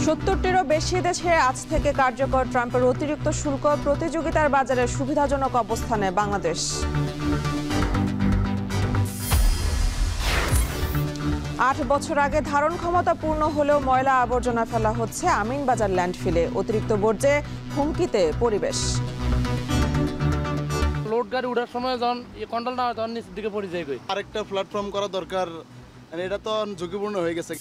70টিরও বেশি দেশে আজ থেকে কার্যকর ট্রাম্পের অতিরিক্ত শুল্ক। প্রতিযোগিতার বাজারে সুবিধাজনক অবস্থানে বাংলাদেশ। 8 বছর আগে ধারণ ক্ষমতা পূর্ণ হলেও ময়লা আবর্জনা ফেলা হচ্ছে আমিনবাজার ল্যান্ডফিলে। অতিরিক্ত বর্জ্যে হুমকিতে পরিবেশ। লোড গাড়ি ওঠার সময় যখন কন্ট্রোল না হয় তখন নিচের দিকে পড়ে যায়। আরেকটা প্ল্যাটফর্ম করা দরকার, এটা তো ঝুঁকিপূর্ণ হয়ে গেছে।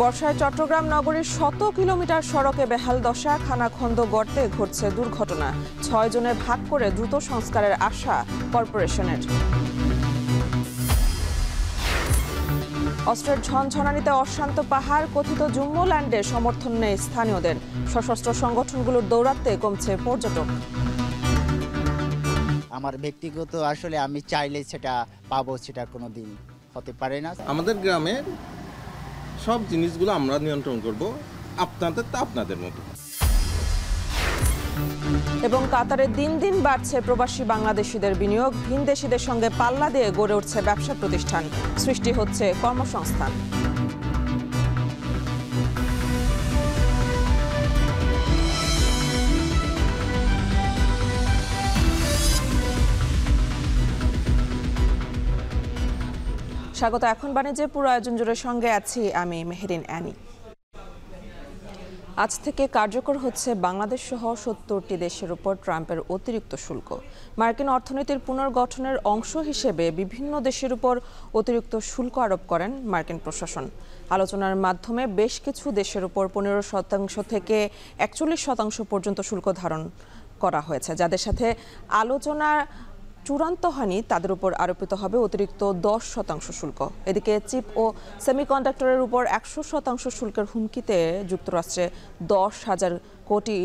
বর্ষায় চট্টগ্রাম নগরীর 100 কিলোমিটার সড়কে বেহাল দশা। খানাখন্দ গর্তে ঘটছে দুর্ঘটনা। 6 জনে ভাগ করে দ্রুত সংস্কারের আশা কর্পোরেশনের। অস্ত্রের ঝনঝনানিতে অশান্ত পাহাড়। কথিত জুম্মোল্যান্ডে সমর্থন নেই স্থানীয়দের। সশস্ত্র সংগঠনগুলোর দৌরাত্মে কমছে পর্যটক। আমার ব্যক্তিগত আসলে আমি চাইলে সেটা পাবো, সেটা কোনো দিন হতে পারে না। আমাদের গ্রামের সব জিনিসগুলো আমরা নিয়ন্ত্রণ করব, আপনাদের তা আপনাদের মতো। এবং কাতারে দিন দিন বাড়ছে প্রবাসী বাংলাদেশিদের বিনিয়োগ। ভিনদেশিদের সঙ্গে পাল্লা দিয়ে গড়ে উঠছে ব্যবসা প্রতিষ্ঠান। সৃষ্টি হচ্ছে কর্মসংস্থান। স্বাগত। এখন বাণিজ্যের পুরো আয়োজন জুড়ে সঙ্গে আছি আমি মেহেরিন অ্যানি। আজ থেকে কার্যকর হচ্ছে বাংলাদেশ সহ 70টি দেশের উপর ট্রাম্পের অতিরিক্ত শুল্ক। মার্কিন অর্থনীতির পুনর্গঠনের অংশ হিসেবে বিভিন্ন দেশের উপর অতিরিক্ত শুল্ক আরোপ করেন মার্কিন প্রশাসন। আলোচনার মাধ্যমে বেশ কিছু দেশের উপর 15% থেকে 41% পর্যন্ত শুল্ক ধারণ করা হয়েছে। যাদের সাথে আলোচনা চূড়ান্ত হয়নি তাদের উপর আরোপিত হবে অতিরিক্ত 10% শুল্ক। এদিকে চিপ ও সেমিকন্ডাক্টরের উপর 100% শুল্কের হুমকিতে যুক্তরাষ্ট্রে $10,000 কোটি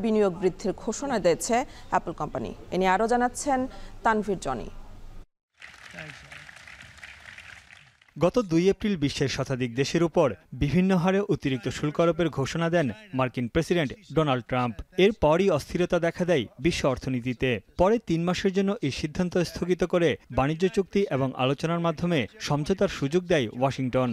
বিনিয়োগ বৃদ্ধির ঘোষণা দিয়েছে অ্যাপল কোম্পানি। এ নিয়ে আরও জানাচ্ছেন তানভীর জনি। গত 2 এপ্রিল বিশ্বের শতাধিক দেশের উপর বিভিন্ন হারে অতিরিক্ত শুল্ক আরোপের ঘোষণা দেন মার্কিন প্রেসিডেন্ট ডোনাল্ড ট্রাম্প। এরপরই অস্থিরতা দেখা দেয় বিশ্ব অর্থনীতিতে। পরে 3 মাসের জন্য এই সিদ্ধান্ত স্থগিত করে বাণিজ্য চুক্তি এবং আলোচনার মাধ্যমে সমঝোতার সুযোগ দেয় ওয়াশিংটন।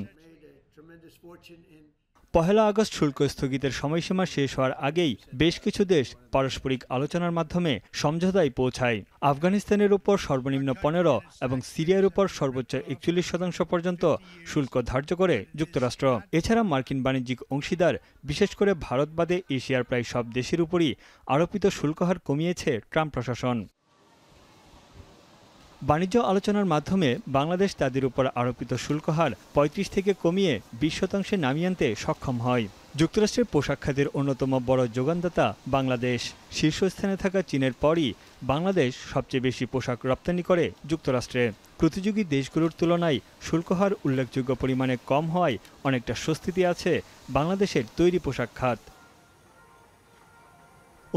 1 আগস্ট শুল্ক স্থগিতের সময়সীমা শেষ হওয়ার আগেই বেশ কিছু দেশ পারস্পরিক আলোচনার মাধ্যমে সমঝোতায় পৌঁছায়। আফগানিস্তানের উপর সর্বনিম্ন 15 এবং সিরিয়ার উপর সর্বোচ্চ 41% পর্যন্ত শুল্ক ধার্য করে যুক্তরাষ্ট্র। এছাড়া মার্কিন বাণিজ্যিক অংশীদার বিশেষ করে ভারত বাদে এশিয়ার প্রায় সব দেশের উপরই আরোপিত শুল্ক হার কমিয়েছে ট্রাম্প প্রশাসন। বাণিজ্য আলোচনার মাধ্যমে বাংলাদেশ তাদের উপর আরোপিত শুল্ক হার 35 থেকে কমিয়ে 20% নামিয়ে আনতে সক্ষম হয়। যুক্তরাষ্ট্রের পোশাক খাতের অন্যতম বড় যোগানদাতা বাংলাদেশ। শীর্ষস্থানে থাকা চীনের পরই বাংলাদেশ সবচেয়ে বেশি পোশাক রপ্তানি করে যুক্তরাষ্ট্রে। প্রতিযোগী দেশগুলোর তুলনায় শুল্ক হার উল্লেখযোগ্য পরিমাণে কম হওয়ায় অনেকটা স্বস্তিতে আছে বাংলাদেশের তৈরি পোশাক খাত।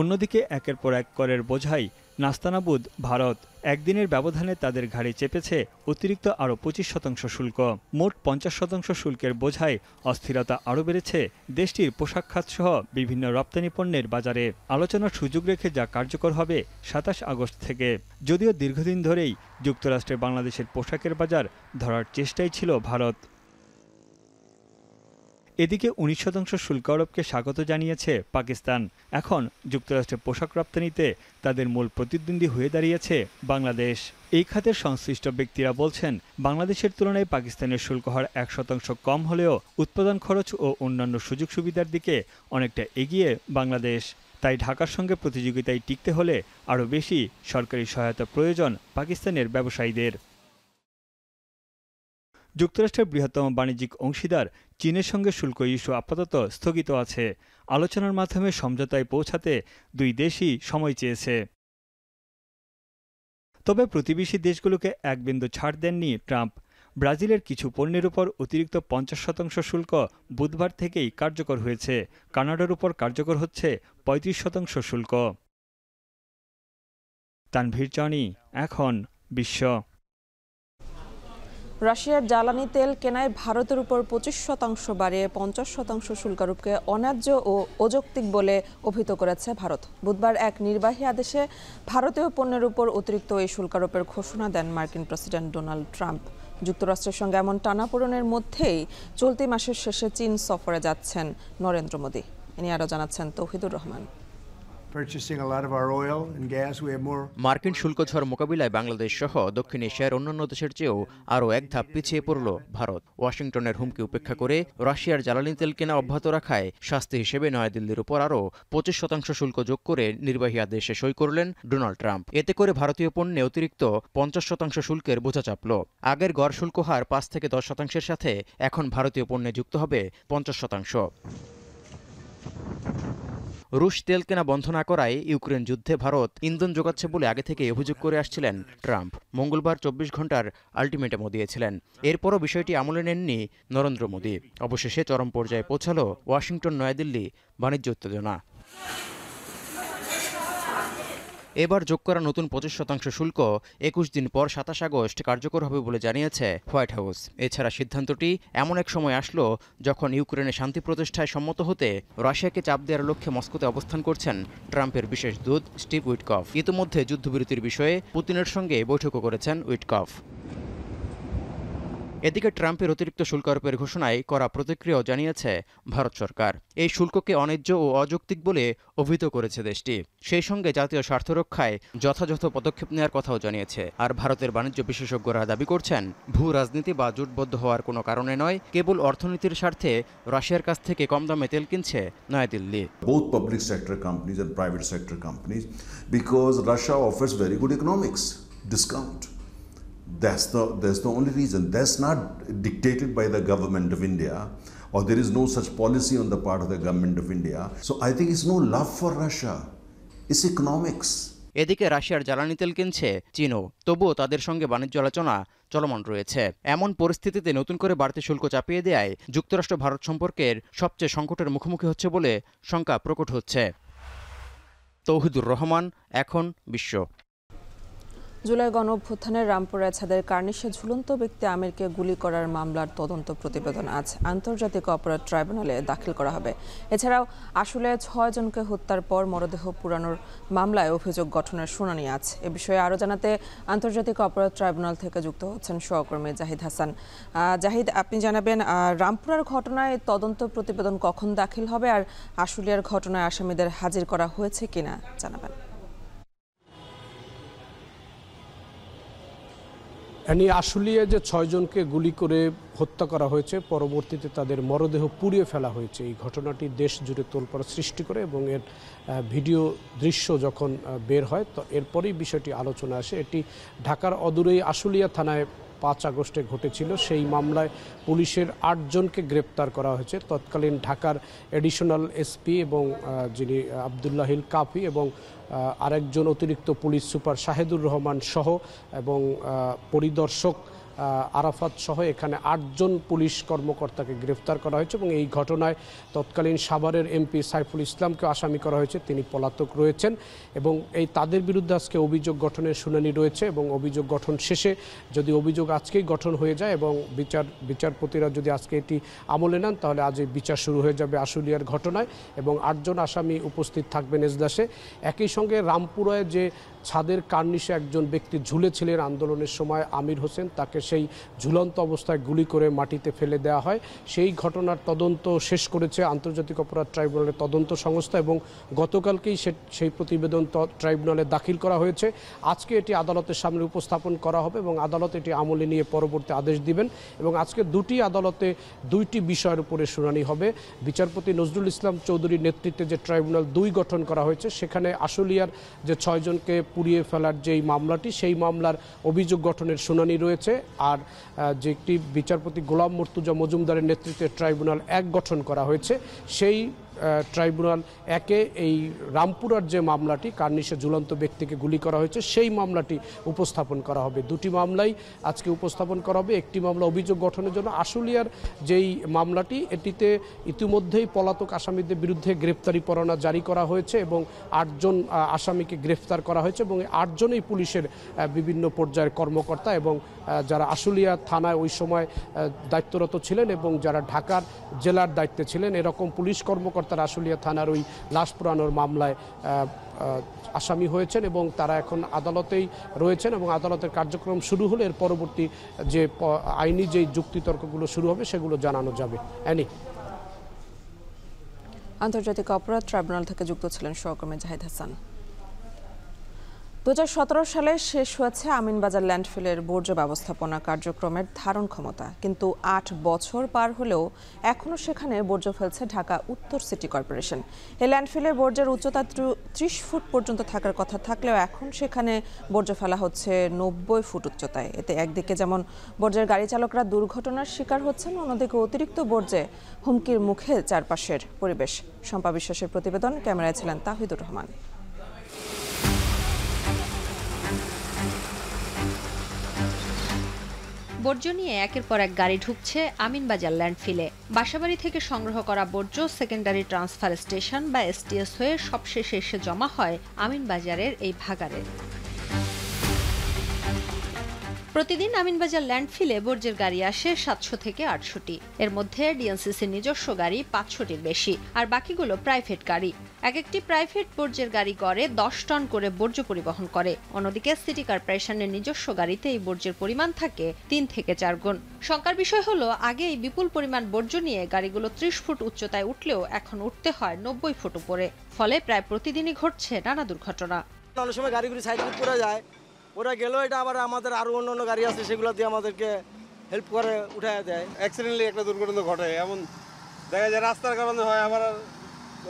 অন্যদিকে একের পর এক করের বোঝাই নাস্তানাবুদ ভারত। একদিনের ব্যবধানে তাদের ঘাড়ে চেপেছে অতিরিক্ত আরও 25% শুল্ক। মোট 50% শুল্কের বোঝায় অস্থিরতা আরও বেড়েছে দেশটির পোশাক খাতসহ বিভিন্ন রপ্তানি পণ্যের বাজারে। আলোচনার সুযোগ রেখে যা কার্যকর হবে 27 আগস্ট থেকে। যদিও দীর্ঘদিন ধরেই যুক্তরাষ্ট্রে বাংলাদেশের পোশাকের বাজার ধরার চেষ্টাই ছিল ভারত। এদিকে 19% শুল্ক আরোপকে স্বাগত জানিয়েছে পাকিস্তান। এখন যুক্তরাষ্ট্রে পোশাক রপ্তানিতে তাদের মূল প্রতিদ্বন্দ্বী হয়ে দাঁড়িয়েছে বাংলাদেশ। এই খাতের সংশ্লিষ্ট ব্যক্তিরা বলছেন, বাংলাদেশের তুলনায় পাকিস্তানের শুল্ক হার 1% কম হলেও উৎপাদন খরচ ও অন্যান্য সুযোগ সুবিধার দিকে অনেকটা এগিয়ে বাংলাদেশ। তাই ঢাকার সঙ্গে প্রতিযোগিতায় টিকতে হলে আরও বেশি সরকারি সহায়তা প্রয়োজন পাকিস্তানের ব্যবসায়ীদের। যুক্তরাষ্ট্রের বৃহত্তম বাণিজ্যিক অংশীদার চীনের সঙ্গে শুল্ক ইস্যু আপাতত স্থগিত আছে। আলোচনার মাধ্যমে সমঝোতায় পৌঁছাতে 2 দেশই সময় চেয়েছে। তবে প্রতিবেশী দেশগুলোকে এক বিন্দু ছাড় দেননি ট্রাম্প। ব্রাজিলের কিছু পণ্যের উপর অতিরিক্ত 50% শুল্ক বুধবার থেকেই কার্যকর হয়েছে। কানাডার উপর কার্যকর হচ্ছে 35% শুল্ক। তানভীর জনি, এখন বিশ্ব। রাশিয়ার জ্বালানি তেল কেনায় ভারতের উপর 25% বাড়িয়ে 50% শুল্কারোপকে অন্যায্য ও অযৌক্তিক বলে অভিহিত করেছে ভারত। বুধবার এক নির্বাহী আদেশে ভারতীয় পণ্যের উপর অতিরিক্ত এই শুল্কারোপের ঘোষণা দেন মার্কিন প্রেসিডেন্ট ডোনাল্ড ট্রাম্প। যুক্তরাষ্ট্রের সঙ্গে এমন টানাপোড়েনের মধ্যেই চলতি মাসের শেষে চীন সফরে যাচ্ছেন নরেন্দ্র মোদি। ইনি আরও জানাচ্ছেন তৌহিদুর রহমান। মার্কিন শুল্ক ঝড় মোকাবিলায় বাংলাদেশ সহ দক্ষিণ এশিয়ার অন্যান্য দেশের চেয়েও আরও এক ধাপ পিছিয়ে পড়ল ভারত। ওয়াশিংটনের হুমকি উপেক্ষা করে রাশিয়ার জ্বালানি তেল কেনা অব্যাহত রাখায় শাস্তি হিসেবে নয়াদিল্লির উপর আরও 25% শুল্ক যোগ করে নির্বাহী আদেশে সই করলেন ডোনাল্ড ট্রাম্প। এতে করে ভারতীয় পণ্যে অতিরিক্ত 50% শুল্কের বোঝা চাপল। আগের গড় শুল্ক হার 5 থেকে 10%-এর সাথে এখন ভারতীয় পণ্যে যুক্ত হবে 50%। রুশ তেল কেনা বন্ধ না করায় ইউক্রেন যুদ্ধে ভারত ইন্ধন যোগাচ্ছে বলে আগে থেকে অভিযোগ করে আসছিলেন ট্রাম্প। মঙ্গলবার 24 ঘন্টার আল্টিমেটামও দিয়েছিলেন। এরপরও বিষয়টি আমলে নেননি নরেন্দ্র মোদি। অবশেষে চরম পর্যায়ে পৌঁছালো ওয়াশিংটন নয়াদিল্লি বাণিজ্য উত্তেজনা। এবার যোগ করা নতুন 25% শুল্ক 21 দিন পর 27 আগস্ট কার্যকর হবে বলে জানিয়েছে হোয়াইট হাউস। এছাড়া সিদ্ধান্তটি এমন এক সময় আসলো যখন ইউক্রেনে শান্তি প্রতিষ্ঠায় সম্মত হতে রাশিয়াকে চাপ দেওয়ার লক্ষ্যে মস্কোতে অবস্থান করছেন ট্রাম্পের বিশেষ দূত স্টিভ উইটকফ। ইতিমধ্যে যুদ্ধবিরতির বিষয়ে পুতিনের সঙ্গে বৈঠকও করেছেন উইটকফ। এদিকে ট্রাম্পের অতিরিক্ত শুল্ক আরোপের ঘোষণায় কড়া প্রতিক্রিয়াও জানিয়েছে ভারত সরকার। এই শুল্ককে অন্যায্য ও অযৌক্তিক বলে অভিহিত করেছে দেশটি। সেই সঙ্গে জাতীয় স্বার্থ রক্ষায় যথাযথ পদক্ষেপ নেওয়ার কথাও জানিয়েছে। আর ভারতের বাণিজ্য বিশেষজ্ঞরা দাবি করছেন, ভূ রাজনীতি বা জোটবদ্ধ হওয়ার কোনো কারণে নয়, কেবল অর্থনীতির স্বার্থে রাশিয়ার কাছ থেকে কম দামে তেল কিনছে New Delhi. Both public sector companies and private sector companies, because Russia offers very good economics discount. That's the only reason. That's not dictated by the government of India, or there is no such policy on the part of the government of India. So I think it's no love for Russia. It's economics. এদিকে রাশিয়ার জ্বালানি তেল কিনছে চীনও, তবুও তাদের সঙ্গে বাণিজ্য আলোচনা চলমান রয়েছে। এমন পরিস্থিতিতে নতুন করে বাড়তি শুল্ক চাপিয়ে দেয়ায় যুক্তরাষ্ট্র ভারত সম্পর্কের সবচেয়ে সংকটের মুখোমুখি হচ্ছে বলে শঙ্কা প্রকট হচ্ছে। তৌহিদুর রহমান, এখন বিশ্ব। জুলাই গণঅভ্যুত্থানের রামপুরায় ছাদের কার্নিশে ঝুলন্ত ব্যক্তি আমিরকে গুলি করার মামলার তদন্ত প্রতিবেদন আজ আন্তর্জাতিক অপরাধ ট্রাইব্যুনালে দাখিল করা হবে। এছাড়াও আসলে 6 জনকে হত্যার পর মরদেহ পুরানোর মামলায় অভিযোগ গঠনের শুনানি আজ। এ বিষয়ে আরও জানাতে আন্তর্জাতিক অপরাধ ট্রাইব্যুনাল থেকে যুক্ত হচ্ছেন সহকর্মী জাহিদ হাসান। জাহিদ, আপনি জানাবেন রামপুরার ঘটনায় তদন্ত প্রতিবেদন কখন দাখিল হবে, আর আশুলিয়ার ঘটনায় আসামিদের হাজির করা হয়েছে কিনা জানাবেন। আশুলিয়ায় যে 6 জনকে গুলি করে হত্যা করা হয়েছে, পরবর্তীতে তাদের মরদেহ পুড়িয়ে ফেলা হয়েছে, এই ঘটনাটি দেশ জুড়ে তোলপাড় সৃষ্টি করে এবং এর ভিডিও দৃশ্য যখন বের হয় তো এরপরেই বিষয়টি আলোচনা আসে। এটি ঢাকার অদূরেই আশুলিয়া থানায় 5 আগস্টে ঘটেছিল। সেই মামলায় পুলিশের 8 জনকে গ্রেপ্তার করা হয়েছে। তৎকালীন ঢাকার এডিশনাল এসপি এবং যিনি আবদুল্লাহিল কাফি এবং আরেকজন অতিরিক্ত পুলিশ সুপার শাহেদুর রহমান সহ এবং পরিদর্শক আরাফাত সহ এখানে 8 জন পুলিশ কর্মকর্তাকে গ্রেফতার করা হয়েছে এবং এই ঘটনায় তৎকালীন সাভারের এমপি সাইফুল ইসলামকে আসামি করা হয়েছে। তিনি পলাতক রয়েছেন এবং তাদের বিরুদ্ধে আজকে অভিযোগ গঠনের শুনানি রয়েছে এবং অভিযোগ গঠন শেষে যদি অভিযোগ আজকেই গঠন হয়ে যায় এবং বিচারপতিরা যদি আজকে এটি আমলে নেন তাহলে আজ এই বিচার শুরু হয়ে যাবে আশুলিয়ার ঘটনায় এবং 8 জন আসামি উপস্থিত থাকবেন এজলাসে। একই সঙ্গে রামপুরায় যে ছাদের কার্নিশে একজন ব্যক্তি ঝুলেছিলেন আন্দোলনের সময়, আমির হোসেন, তাকে সেই ঝুলন্ত অবস্থায় গুলি করে মাটিতে ফেলে দেওয়া হয়, সেই ঘটনার তদন্ত শেষ করেছে আন্তর্জাতিক অপরাধ ট্রাইব্যুনালের তদন্ত সংস্থা এবং গতকালকেই সেই প্রতিবেদন ট্রাইব্যুনালে দাখিল করা হয়েছে। আজকে এটি আদালতের সামনে উপস্থাপন করা হবে এবং আদালত এটি আমলে নিয়ে পরবর্তী আদেশ দিবেন এবং আজকে দুটি আদালতে 2টি বিষয়ের উপরে শুনানি হবে। বিচারপতি নজরুল ইসলাম চৌধুরীর নেতৃত্বে যে ট্রাইব্যুনাল 2 গঠন করা হয়েছে সেখানে আশুলিয়ার যে 6 জনকে পুড়িয়ে ফেলার যেই মামলাটি, সেই মামলার অভিযোগ গঠনের শুনানি রয়েছে। আর যে একটি বিচারপতি গোলাম মর্তুজা মজুমদারের নেতৃত্বে ট্রাইব্যুনাল 1 গঠন করা হয়েছে, সেই ট্রাইব্যুনাল 1-এ এই রামপুরার যে মামলাটি কার্নিশে ঝুলন্ত ব্যক্তিকে গুলি করা হয়েছে সেই মামলাটি উপস্থাপন করা হবে। 2টি মামলাই আজকে উপস্থাপন করা হবে। একটি মামলা অভিযোগ গঠনের জন্য আশুলিয়ার যেই মামলাটি, এটিতে ইতিমধ্যেই পলাতক আসামিদের বিরুদ্ধে গ্রেপ্তারি পরোয়ানা জারি করা হয়েছে এবং 8 জন আসামিকে গ্রেফতার করা হয়েছে এবং 8 জনই পুলিশের বিভিন্ন পর্যায়ের কর্মকর্তা এবং যারা আশুলিয়া থানায় ওই সময় দায়িত্বরত ছিলেন এবং যারা ঢাকার জেলার দায়িত্বে ছিলেন, এরকম পুলিশ কর্মকর্তা তারা আশুলিয়া থানার ওই লাশ পোড়ানোর মামলায় আসামি হয়েছেন এবং তারা এখন আদালতেই রয়েছেন এবং আদালতের কার্যক্রম শুরু হলে এর পরবর্তী যে আইনি যে যুক্তিতর্কগুলো শুরু হবে সেগুলো জানানো যাবে। অ্যানি। আন্তর্জাতিক অপরাধ ট্রাইব্যুনাল থেকে যুক্ত ছিলেন সহকর্মী জাহিদ হাসান। 2017 সালে শেষ হয়েছে আমিনবাজার ল্যান্ডফিলের বর্জ্য ব্যবস্থাপনা কার্যক্রমের ধারণ ক্ষমতা, কিন্তু 8 বছর পার হলেও এখনও সেখানে বর্জ্য ফেলছে ঢাকা উত্তর সিটি কর্পোরেশন। এই ল্যান্ডফিলের বর্জ্যের উচ্চতা 30 ফুট পর্যন্ত থাকার কথা থাকলেও এখন সেখানে বর্জ্য ফেলা হচ্ছে 90 ফুট উচ্চতায়। এতে একদিকে যেমন বর্জ্যের গাড়ি চালকরা দুর্ঘটনার শিকার হচ্ছেন, অন্যদিকে অতিরিক্ত বর্জ্যে হুমকির মুখে চারপাশের পরিবেশ। শম্পা বিশ্বাসের প্রতিবেদন, ক্যামেরায় ছিলেন তাহিদুর রহমান। বর্জ্য নিয়ে একের পর এক গাড়ি ঢুকছে আমিনবাজার ল্যান্ডফিলে। বাসাবাড়ি থেকে সংগ্রহ করা বর্জ্য সেকেন্ডারি ট্রান্সফার স্টেশন বা এসটিএস হয়ে সবশেষে এসে জমা হয় আমিনবাজারের এই ভাগাড়ে। প্রতিদিন আমিনবাজার ল্যান্ডফিলে বর্জ্যের গাড়ি আসে 700 থেকে 800টি। এর মধ্যে ডিএনসিসির নিজস্ব গাড়ি 500টির বেশি, আর বাকিগুলো প্রাইভেট গাড়ি। এক একটি প্রাইভেট বর্জ্যের গাড়ি গড়ে 10 টন করে বর্জ্য পরিবহন করে। অন্যদিকে সিটি কর্পোরেশনের নিজস্ব গাড়িতে এই বর্জ্যের পরিমাণ থাকে 3 থেকে 4 গুণ। শঙ্কার বিষয় হলো, আগে এই বিপুল পরিমাণ বর্জ্য নিয়ে গাড়িগুলো 30 ফুট উচ্চতায় উঠলেও এখন উঠতে হয় 90 ফুট উপরে। ফলে প্রায় প্রতিদিনই ঘটছে নানা দুর্ঘটনা। অনেক সময় গাড়িগুলি সাইড করে যায়, ওরা গেলেও এটা আবার আমাদের আরো অন্য গাড়ি আছে সেগুলো দিয়ে আমাদেরকে হেল্প করে উঠায় দেয়। অ্যাক্সিডেন্টলি একটা দুর্ঘটনা ঘটে, এমন দেখা যায় রাস্তার কারণে হয়, আবার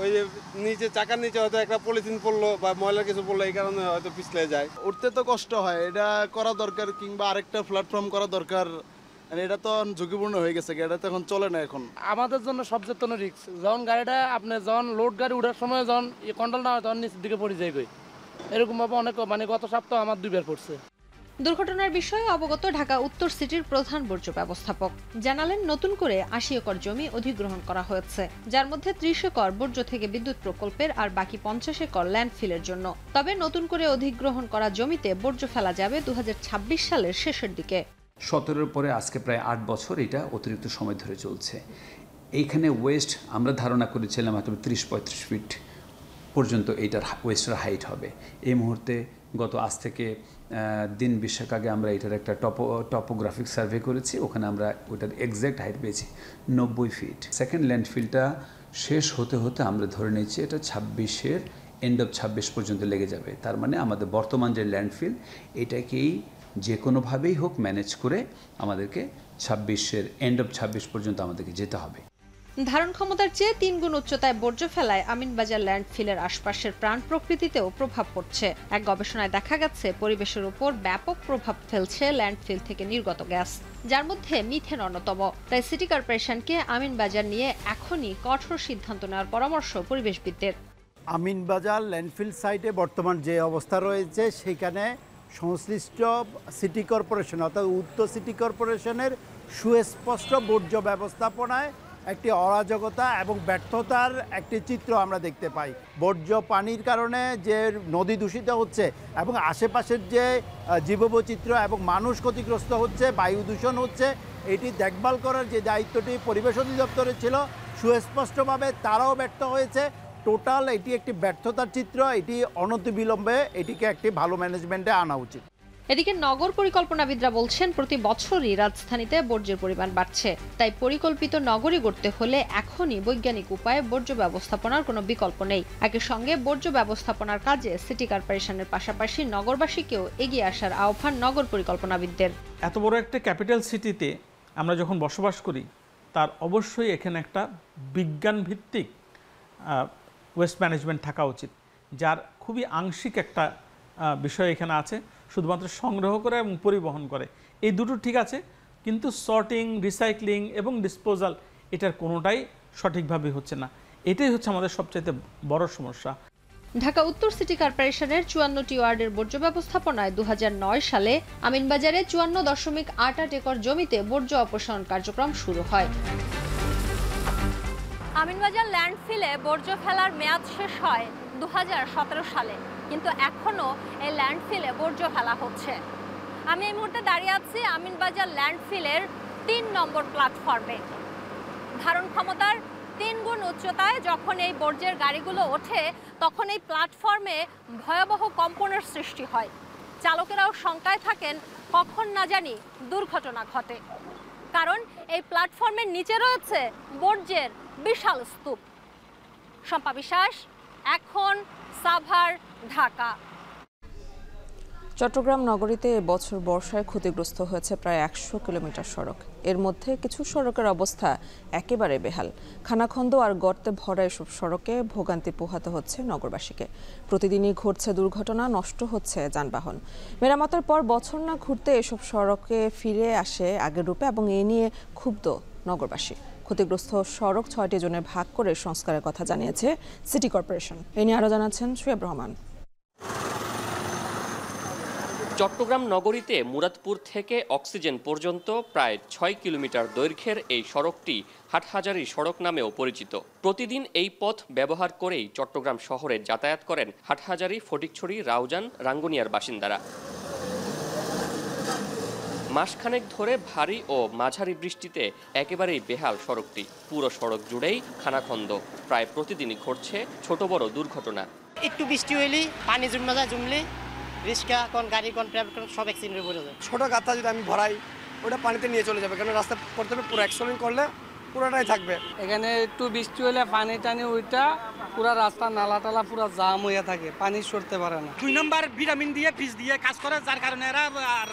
ওই যে নিচে চাকার নিচে হয়তো একটা পলিথিন পড়লো বা ময়লা কিছু পড়লো, এই কারণে হয়তো পিছলে যায়। উঠতে তো কষ্ট হয়, এটা করা দরকার, কিংবা আরেকটা প্ল্যাটফর্ম করা দরকার। এটা তো ঝুঁকিপূর্ণ হয়ে গেছে, এটা তো এখন চলে না। এখন আমাদের জন্য সবচেয়ে রিস্ক, যখন গাড়িটা আপনি যখন লোড গাড়ি উঠার সময় যখন কন্ট্রোল না হয় তখন নিচের দিকে পড়ে যায়। এরকম ভাবে অনেক, মানে গত সপ্তাহ আমার 2 বার পড়ছে। দুর্ঘটনার বিষয়ে অবগত ঢাকা উত্তর সিটির প্রধান বর্জ্য ব্যবস্থাপক জানালেন, নতুন করে 80 একর জমি অধিগ্রহণ করা হয়েছে, যার মধ্যে 30 একর বর্জ্য থেকে বিদ্যুৎ প্রকল্পের আর বাকি 50 একর ল্যান্ডফিলের জন্য। তবে নতুন করে অধিগ্রহণ করা জমিতে বর্জ্য ফেলা যাবে 2026 সালের শেষের দিকে। 17-এর পরে আজকে প্রায় 8 বছর এটা অতিরিক্ত সময় ধরে চলছে। এইখানে ওয়েস্ট আমরা ধারণা করেছিলাম হয়তো 30-35 ফিট পর্যন্ত এইটার ওয়েস্টের হাইট হবে। এই মুহূর্তে আজ থেকে দিন 20 আগে আমরা এটার একটা টপোগ্রাফিক সার্ভে করেছি, ওখানে আমরা ওটার এক্স্যাক্ট হাইট পেয়েছি 90 ফিট। সেকেন্ড ল্যান্ডফিলটা শেষ হতে হতে আমরা ধরে নিচ্ছি এটা 26-এর এন্ড অফ 26 পর্যন্ত লেগে যাবে। তার মানে আমাদের বর্তমান যে ল্যান্ডফিল এটাকেই যে কোনোভাবেই হোক ম্যানেজ করে আমাদেরকে 26-এর এন্ড অফ 26 পর্যন্ত আমাদেরকে যেতে হবে। ধারণ ক্ষমতার চেয়ে 3 গুণ উচ্চতায় বর্জ্য ফেলায় আমিনবাজার ল্যান্ডফিলের আশপাশের প্রাণ প্রকৃতিতেও প্রভাব পড়ছে। এক গবেষণায় দেখা গেছে, পরিবেশের উপর ব্যাপক প্রভাব ফেলছে ল্যান্ডফিল থেকে নির্গত গ্যাস, যার মধ্যে মিথেন অন্যতম। তাই সিটি কর্পোরেশনকে আমিনবাজার নিয়ে এখনই কঠোর সিদ্ধান্ত নেওয়ার পরামর্শ পরিবেশবিদদের। আমিনবাজার ল্যান্ডফিল সাইটে বর্তমান যে অবস্থা রয়েছে, সেখানে সংশ্লিষ্ট সিটি কর্পোরেশন অর্থাৎ উত্তর সিটি কর্পোরেশনের সুস্পষ্ট বর্জ্য ব্যবস্থাপনায় একটি অরাজকতা এবং ব্যর্থতার একটি চিত্র আমরা দেখতে পাই। বর্জ্য পানির কারণে যে নদী দূষিত হচ্ছে এবং আশেপাশের যে জীববৈচিত্র্য এবং মানুষ ক্ষতিগ্রস্ত হচ্ছে, বায়ু দূষণ হচ্ছে, এটি দেখভাল করার যে দায়িত্বটি পরিবেশ অধিদপ্তরের ছিল, সুস্পষ্টভাবে তারাও ব্যর্থ হয়েছে। টোটাল এটি একটি ব্যর্থতার চিত্র। এটি অনতিবিলম্বে এটিকে একটি ভালো ম্যানেজমেন্টে আনা উচিত। এদিকে নগর পরিকল্পনাবিদরা বলছেন, প্রতি বছরই রাজধানীতে বর্জ্যের পরিমাণ বাড়ছে। তাই পরিকল্পিত নগরী গড়তে হলে এখনই বৈজ্ঞানিক উপায়ে বর্জ্য ব্যবস্থাপনার কোনো বিকল্প নেই। একই সঙ্গে বর্জ্য ব্যবস্থাপনার কাজে সিটি কর্পোরেশনের পাশাপাশি নগরবাসীকেও এগিয়ে আসার আহ্বান নগর পরিকল্পনাবিদদের। এত বড় একটা ক্যাপিটাল সিটিতে আমরা যখন বসবাস করি, তার অবশ্যই এখানে একটা বিজ্ঞান ভিত্তিক ওয়েস্ট ম্যানেজমেন্ট থাকা উচিত, যার খুবই আংশিক একটা বিষয় এখানে আছে, শুধুমাত্র সংগ্রহ করে এবং পরিবহন করে। এই দুটো ঠিক আছে, কিন্তু সর্টিং, রিসাইক্লিং এবং ডিসপোজাল এটার কোনোটাই সঠিকভাবে হচ্ছে না। এটাই হচ্ছে আমাদের সবচাইতে বড় সমস্যা। ঢাকা উত্তর সিটি কর্পোরেশনের 54টি ওয়ার্ডের বর্জ্য ব্যবস্থাপনায় 2009 সালে আমিনবাজারে 54.88 একর জমিতে বর্জ্য অপসারণ কার্যক্রম শুরু হয়। আমিনবাজার ল্যান্ডফিলে বর্জ্য ফেলার মেয়াদ শেষ হয় 2017 সালে, কিন্তু এখনও এই ল্যান্ডফিলে বর্জ্য ফেলা হচ্ছে। আমি এই মুহূর্তে দাঁড়িয়ে আছি আমিনবাজার ল্যান্ডফিলের 3 নম্বর প্ল্যাটফর্মে। ধারণ ক্ষমতার 3 গুণ উচ্চতায় যখন এই বর্জ্যের গাড়িগুলো ওঠে তখন এই প্ল্যাটফর্মে ভয়াবহ কম্পনের সৃষ্টি হয়। চালকেরাও শঙ্কায় থাকেন কখন না জানি দুর্ঘটনা ঘটে, কারণ এই প্ল্যাটফর্মের নিচে রয়েছে বর্জ্যের বিশাল স্তূপ। শম্পা বিশ্বাস, এখন, সাভার, ঢাকা। চট্টগ্রাম নগরীতে এবছর বর্ষায় ক্ষতিগ্রস্ত হয়েছে প্রায় 100 কিলোমিটার সড়ক। এর মধ্যে কিছু সড়কের অবস্থা একেবারে বেহাল। খানাখন্দ আর গর্তে ভরা এসব সড়কে ভোগান্তি পোহাতে হচ্ছে নগরবাসীকে। প্রতিদিনই ঘটছে দুর্ঘটনা, নষ্ট হচ্ছে যানবাহন। মেরামতের পর বছর না ঘুরতে এসব সড়কে ফিরে আসে আগের রূপে এবং এ নিয়ে ক্ষুব্ধ নগরবাসী। ক্ষতিগ্রস্ত সড়ক 6টি জনে ভাগ করে সংস্কারের কথা জানিয়েছে সিটি কর্পোরেশন। এ নিয়ে আরও জানাচ্ছেন শোয়েব রহমান। চট্টগ্রাম নগরীতে মুরাদপুর থেকে অক্সিজেন পর্যন্ত প্রায় 6 কিলোমিটার দৈর্ঘ্যের এই সড়কটি হাটহাজারী সড়ক নামেও পরিচিত। প্রতিদিন এই পথ ব্যবহার করেই চট্টগ্রাম শহরে যাতায়াত করেন হাটহাজারী, ফটিকছড়ি, রাউজান, রাঙ্গুনিয়ার বাসিন্দারা। মাসখানেক ধরে ভারী ও মাঝারি বৃষ্টিতে একেবারেই বেহাল সড়কটি। পুরো সড়ক জুড়েই খানাখন্দ। প্রায় প্রতিদিনই ঘটছে ছোট বড় দুর্ঘটনা। একটু বৃষ্টি হইলেই পানি জমলে রিক্সা কোন গাড়ি কোন প্রাইভেট কোন সব অ্যাক্সিডেন্টে পড়ে যায়। ছোট গাথা যদি আমি ভরাই ওটা পানিতে নিয়ে চলে যাবে, কারণ রাস্তা প্রথমে পুরো অ্যাক্সিডেন্ট করলে পুরোটাই থাকবে। এখানে একটু বৃষ্টি হলে পানি টানি ওইটা পুরো রাস্তা নালা টালা পুরো জাম হয়ে থাকে, পানি সরতে পারে না। 2 নম্বর ভিটামিন দিয়ে ফিস দিয়ে কাজ করে, যার কারণে এরা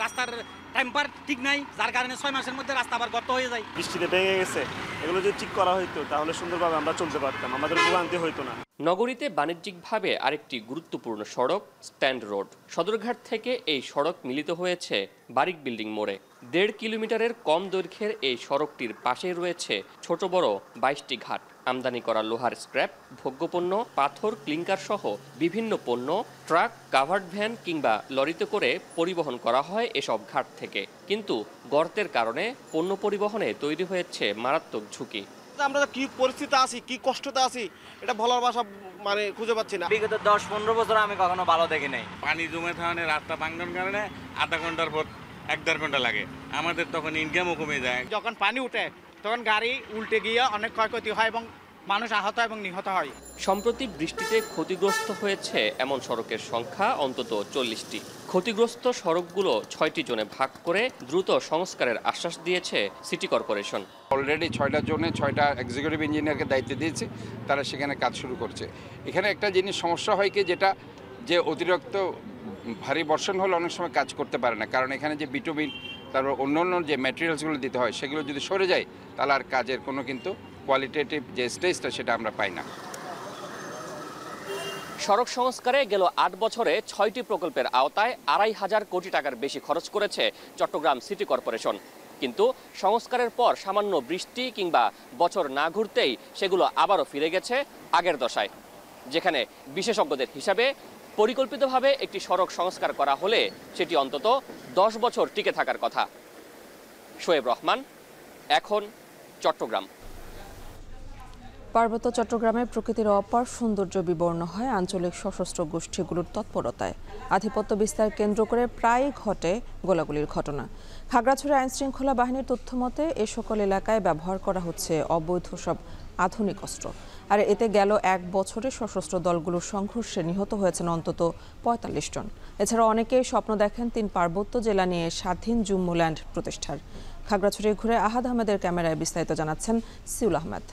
রাস্তার টেম্পার ঠিক নাই, যার কারণে 6 মাসের মধ্যে রাস্তা আবার গর্ত হয়ে যায়। বৃষ্টিতে ভেঙে গেছে, এগুলো যদি ঠিক করা হইতো তাহলে সুন্দরভাবে আমরা চলতে পারতাম, আমাদের ভোগান্তি হইতো না। নগরীতে বাণিজ্যিকভাবে আরেকটি গুরুত্বপূর্ণ সড়ক স্ট্যান্ড রোড। সদরঘাট থেকে এই সড়ক মিলিত হয়েছে বারিক বিল্ডিং মোড়ে। 1.5 কিলোমিটারের কম দৈর্ঘ্যের এই সড়কটির পাশেই রয়েছে ছোট বড় 22টি ঘাট। আমদানি করা লোহার স্ক্র্যাপ, ভোগ্যপণ্য, পাথর, ক্লিংকার সহ বিভিন্ন পণ্য ট্রাক, কাভার্ড ভ্যান কিংবা লরিতে করে পরিবহন করা হয় এসব ঘাট থেকে। কিন্তু গর্তের কারণে পণ্য পরিবহনে তৈরি হয়েছে মারাত্মক ঝুঁকি। আমরা কি পরিস্থিতি আছি, কি কষ্টতে আছি, এটা বলার ভাষা মানে খুঁজে পাচ্ছি না। বিগত 10-15 বছর আমি কখনো ভালো দেখি নাই। পানি জমে থাকার রাস্তা ভাঙার কারণে আধা ঘন্টার পর 1-1.5 ঘন্টা লাগে, আমাদের তখন ইনকামও কমে যায়। যখন পানি উঠে তখন গাড়ি উল্টে গিয়ে অনেক ক্ষয়ক্ষতি হয় এবং মানুষ আহত এবং নিহত হয়। সম্প্রতি বৃষ্টিতে ক্ষতিগ্রস্ত হয়েছে এমন সড়কের সংখ্যা অন্তত 40টি। ক্ষতিগ্রস্ত সড়কগুলো 6টি জোনে ভাগ করে দ্রুত সংস্কারের আশ্বাস দিয়েছে সিটি কর্পোরেশন। অলরেডি 6টা জোনে 6টা এক্সিকিউটিভ ইঞ্জিনিয়ারকে দায়িত্ব দিয়েছে, তারা সেখানে কাজ শুরু করছে। এখানে একটা জিনিস সমস্যা হয় কি, যেটা যে অতিরিক্ত ভারী বর্ষণ হলে অনেক সময় কাজ করতে পারে না, কারণ এখানে যে বিটুমিন তারপর অন্য যে ম্যাটেরিয়ালসগুলো দিতে হয় সেগুলো যদি সরে যায় তাহলে আর কাজের কোনো কিন্তু কোয়ালিটেটিভ যে স্টেজটা সেটা আমরা পাই না। সড়ক সংস্কারে গেল 8 বছরে 6টি প্রকল্পের আওতায় 2,500 কোটি টাকার বেশি খরচ করেছে চট্টগ্রাম সিটি কর্পোরেশন। কিন্তু সংস্কারের পর সামান্য বৃষ্টি কিংবা বছর না ঘুরতেই সেগুলো আবারও ফিরে গেছে আগের দশায়, যেখানে বিশেষজ্ঞদের হিসাবে পরিকল্পিতভাবে একটি সড়ক সংস্কার করা হলে সেটি অন্তত 10 বছর টিকে থাকার কথা। শোয়েব রহমান, এখন, চট্টগ্রাম। পার্বত্য চট্টগ্রামে প্রকৃতির অপার সৌন্দর্য বিবর্ণ হয় আঞ্চলিক সশস্ত্র গোষ্ঠীগুলোর তৎপরতায়। আধিপত্য বিস্তার কেন্দ্র করে প্রায়ই ঘটে গোলাগুলির ঘটনা। খাগড়াছড়ি আইনশৃঙ্খলা বাহিনীর তথ্যমতে এ সকল এলাকায় ব্যবহার করা হচ্ছে অবৈধ সব আধুনিক অস্ত্র। আর এতে গেল 1 বছরে সশস্ত্র দলগুলোর সংঘর্ষে নিহত হয়েছেন অন্তত 45 জন। এছাড়া অনেকেই স্বপ্ন দেখেন 3 পার্বত্য জেলা নিয়ে স্বাধীন জুম্মুল্যান্ড প্রতিষ্ঠার। খাগড়াছড়ি ঘুরে আহাদ আহমেদের ক্যামেরায় বিস্তারিত জানাচ্ছেন সিউল আহমেদ।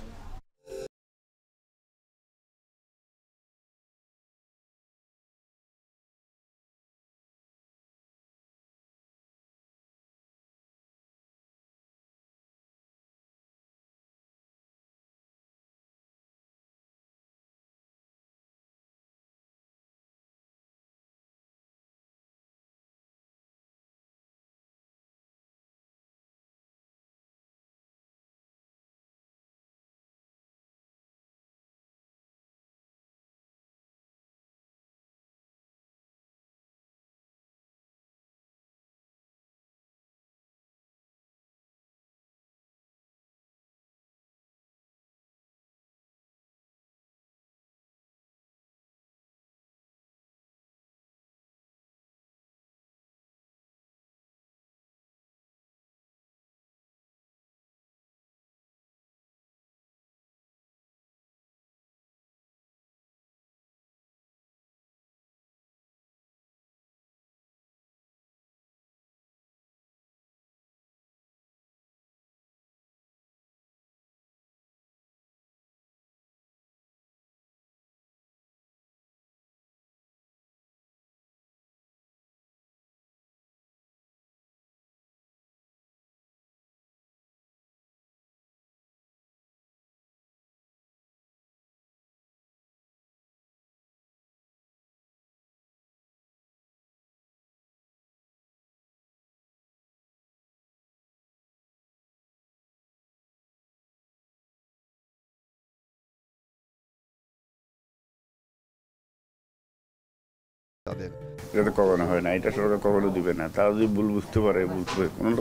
তাদের। এটা তো কখনো হয় না, এটা সরকার কখনো দিবে না। তারা যদি ভুল বুঝতে পারে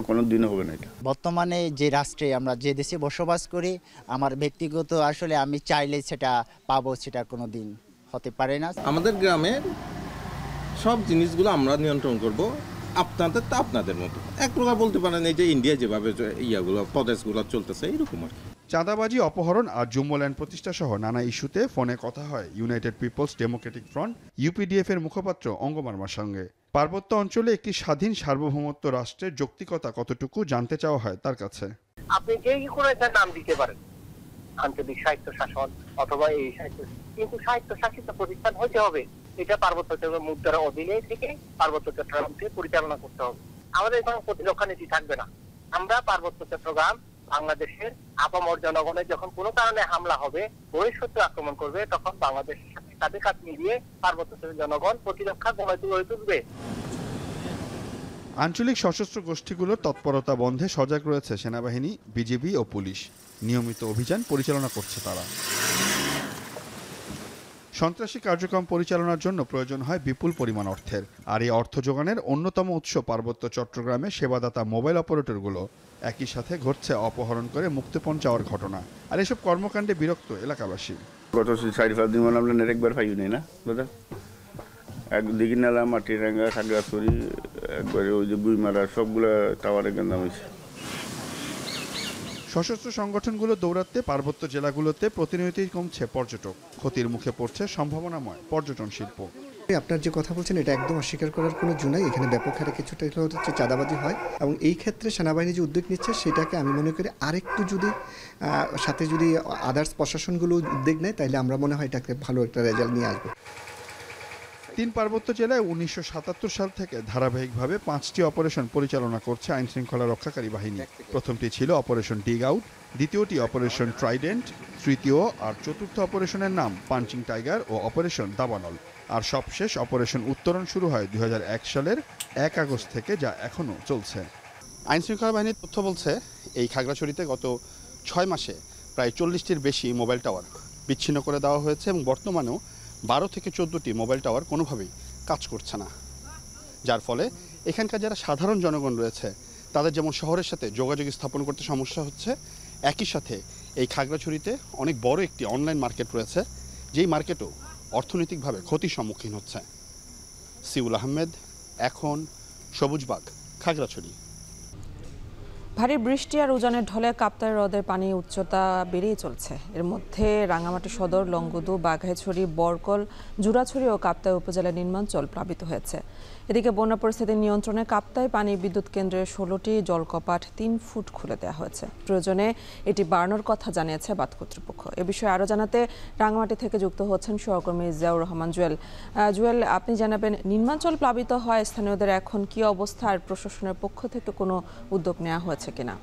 কোনো দিনও হবে না এটা। বর্তমানে যে রাষ্ট্রে আমরা যে দেশে বসবাস করি, আমার ব্যক্তিগত আসলে আমি চাইলে সেটা পাবো, সেটা কোনো দিন হতে পারে না। আমাদের গ্রামের সব জিনিসগুলো আমরা নিয়ন্ত্রণ করব, আপনাদের তা আপনাদের মতো। এক প্রকার বলতে পারেন এই যে ইন্ডিয়া যেভাবে ইয়াগুলো প্রদেশগুলো চলতেছে এইরকম আর কি। চাঁদাবাজি, অপহরণ আর জুম্মল্যান্ড প্রতিষ্ঠা সহ নানা ইস্যুতে ফোনে কথা হয় united people's democratic front UPDF এর মুখপাত্র অঙ্গমার্মার সঙ্গে। পার্বত্য অঞ্চলে একটি স্বাধীন সার্বভৌমত্ব রাষ্ট্রের যৌক্তিকতা কতটুকু জানতে চাওয়া হয় তার কাছে। আপনি যে কোনো একটা নাম দিতে পারেন, আঞ্চলিক স্বায়ত্ত শাসন অথবা এই সাহিত্য, কিন্তু স্বায়ত্ত শাসিত প্রতিষ্ঠান হতে হবে। এটা পার্বত্য চট্টগ্রাম মুদ্রার অধীনে থেকে পার্বত্য চট্টগ্রামকে পরিচালনা করতে হবে। আমাদের কোনো প্রতিরক্ষা নীতি থাকবে না। আমরা পার্বত্য চট্টগ্রাম বাংলাদেশের আপামর জনগণের যখন কোনো কারণে হামলা হবে, বহিঃশত্রু আক্রমণ করবে, তখন বাংলাদেশের সাথে কাঁধে কাঁধ মিলিয়ে পার্বত্য জনগণ প্রতিরক্ষা গড়ে তুলবে। আঞ্চলিক সশস্ত্র গোষ্ঠীগুলোর তৎপরতা বন্ধে সজাগ রয়েছে সেনাবাহিনী, বিজিবি ও পুলিশ। নিয়মিত অভিযান পরিচালনা করছে তারা। সন্ত্রাসী কার্যক্রম পরিচালনার জন্য প্রয়োজন হয় বিপুল পরিমাণ অর্থের, আর এই অর্থ যোগানের অন্যতম উৎস পার্বত্য চট্টগ্রামে সেবাদাতা মোবাইল অপারেটরগুলো। একই সাথে ঘটছে অপহরণ করে মুক্তিপণ চাওয়ার ঘটনা। আর এসব কর্মকাণ্ডে বিরক্ত এলাকাবাসী। গত 4-5 দিন মানে আমরা একবার পাই নাই না দাদা, একদিকে নালা, মাটিরাঙ্গা, খাগড়াছড়ি, একবারে ওই যে বুইমারা সবগুলা টাওয়ারে গেন্দাম হয়েছে। সশস্ত্র সংগঠনগুলো দৌড়াতে পার্বত্য জেলাগুলোতে প্রতিনিয়তই কমছে পর্যটক। ক্ষতির মুখে পড়ছে সম্ভাবনাময় পর্যটন শিল্প। আপনার যে কথা বলছেন এটা একদম অস্বীকার করার কোনো জো নাই। এখানে ব্যাপক হারে কিছুটা হচ্ছে চাঁদাবাজি হয়, এবং এই ক্ষেত্রে সেনাবাহিনী যে উদ্যোগ নিচ্ছে সেটাকে আমি মনে করি আরেকটু যদি সাথে যদি আদার্স প্রশাসনগুলো উদ্যোগ নেয়, তাহলে আমরা মনে হয় এটাকে ভালো একটা রেজাল্ট নিয়ে আসবো। 3 পার্বত্য জেলায় 1977 সাল থেকে ধারাবাহিকভাবে 5টি অপারেশন পরিচালনা করছে আইনশৃঙ্খলা রক্ষাকারী বাহিনী। প্রথমটি ছিল অপারেশন ডিগ আউট, দ্বিতীয়টি অপারেশন ট্রাইডেন্ট, তৃতীয় আর চতুর্থ অপারেশনের নাম পাঞ্চিং টাইগার ও অপারেশন দাবানল। আর সবশেষ অপারেশন উত্তরণ শুরু হয় 2001 সালের 1 আগস্ট থেকে, যা এখনও চলছে। আইনশৃঙ্খলা বাহিনীর তথ্য বলছে এই খাগড়াছড়িতে গত 6 মাসে প্রায় 40টির বেশি মোবাইল টাওয়ার বিচ্ছিন্ন করে দেওয়া হয়েছে, এবং বর্তমানেও 12 থেকে 14টি মোবাইল টাওয়ার কোনোভাবেই কাজ করছে না। যার ফলে এখানকার যারা সাধারণ জনগণ রয়েছে তাদের যেমন শহরের সাথে যোগাযোগ স্থাপন করতে সমস্যা হচ্ছে, একই সাথে এই খাগড়াছড়িতে অনেক বড় একটি অনলাইন মার্কেট রয়েছে, যেই মার্কেটও অর্থনৈতিকভাবে ক্ষতির সম্মুখীন হচ্ছে। সিউল আহমেদ, এখন, সবুজবাগ, খাগড়াছড়ি। ভারী বৃষ্টি আর উজানের ঢলে কাপ্তাই হ্রদের পানি উচ্চতা বেড়েই চলছে। এর মধ্যে রাঙামাটি সদর, লংগদু, বাঘাইছড়ি, বরকল, জুরাছড়ি ও কাপ্তাই উপজেলার নিম্নাঞ্চল প্লাবিত হয়েছে। এদিকে বন্যা পরিস্থিতি নিয়ন্ত্রণে কাপ্তাই পানি বিদ্যুৎ কেন্দ্রের 16টি জলকপাট 3 ফুট খুলে দেওয়া হয়েছে। প্রয়োজনে এটি বাড়ানোর কথা জানিয়েছে বাঁধ কর্তৃপক্ষ। এ বিষয়ে আরও জানাতে রাঙামাটি থেকে যুক্ত হচ্ছেন সহকর্মী জিয়াউর রহমান জুয়েল। জুয়েল, আপনি জানাবেন নিম্নাঞ্চল প্লাবিত হয় স্থানীয়দের এখন কি অবস্থা, আর প্রশাসনের পক্ষ থেকে কোনো উদ্যোগ নেওয়া হয়েছে কিনা?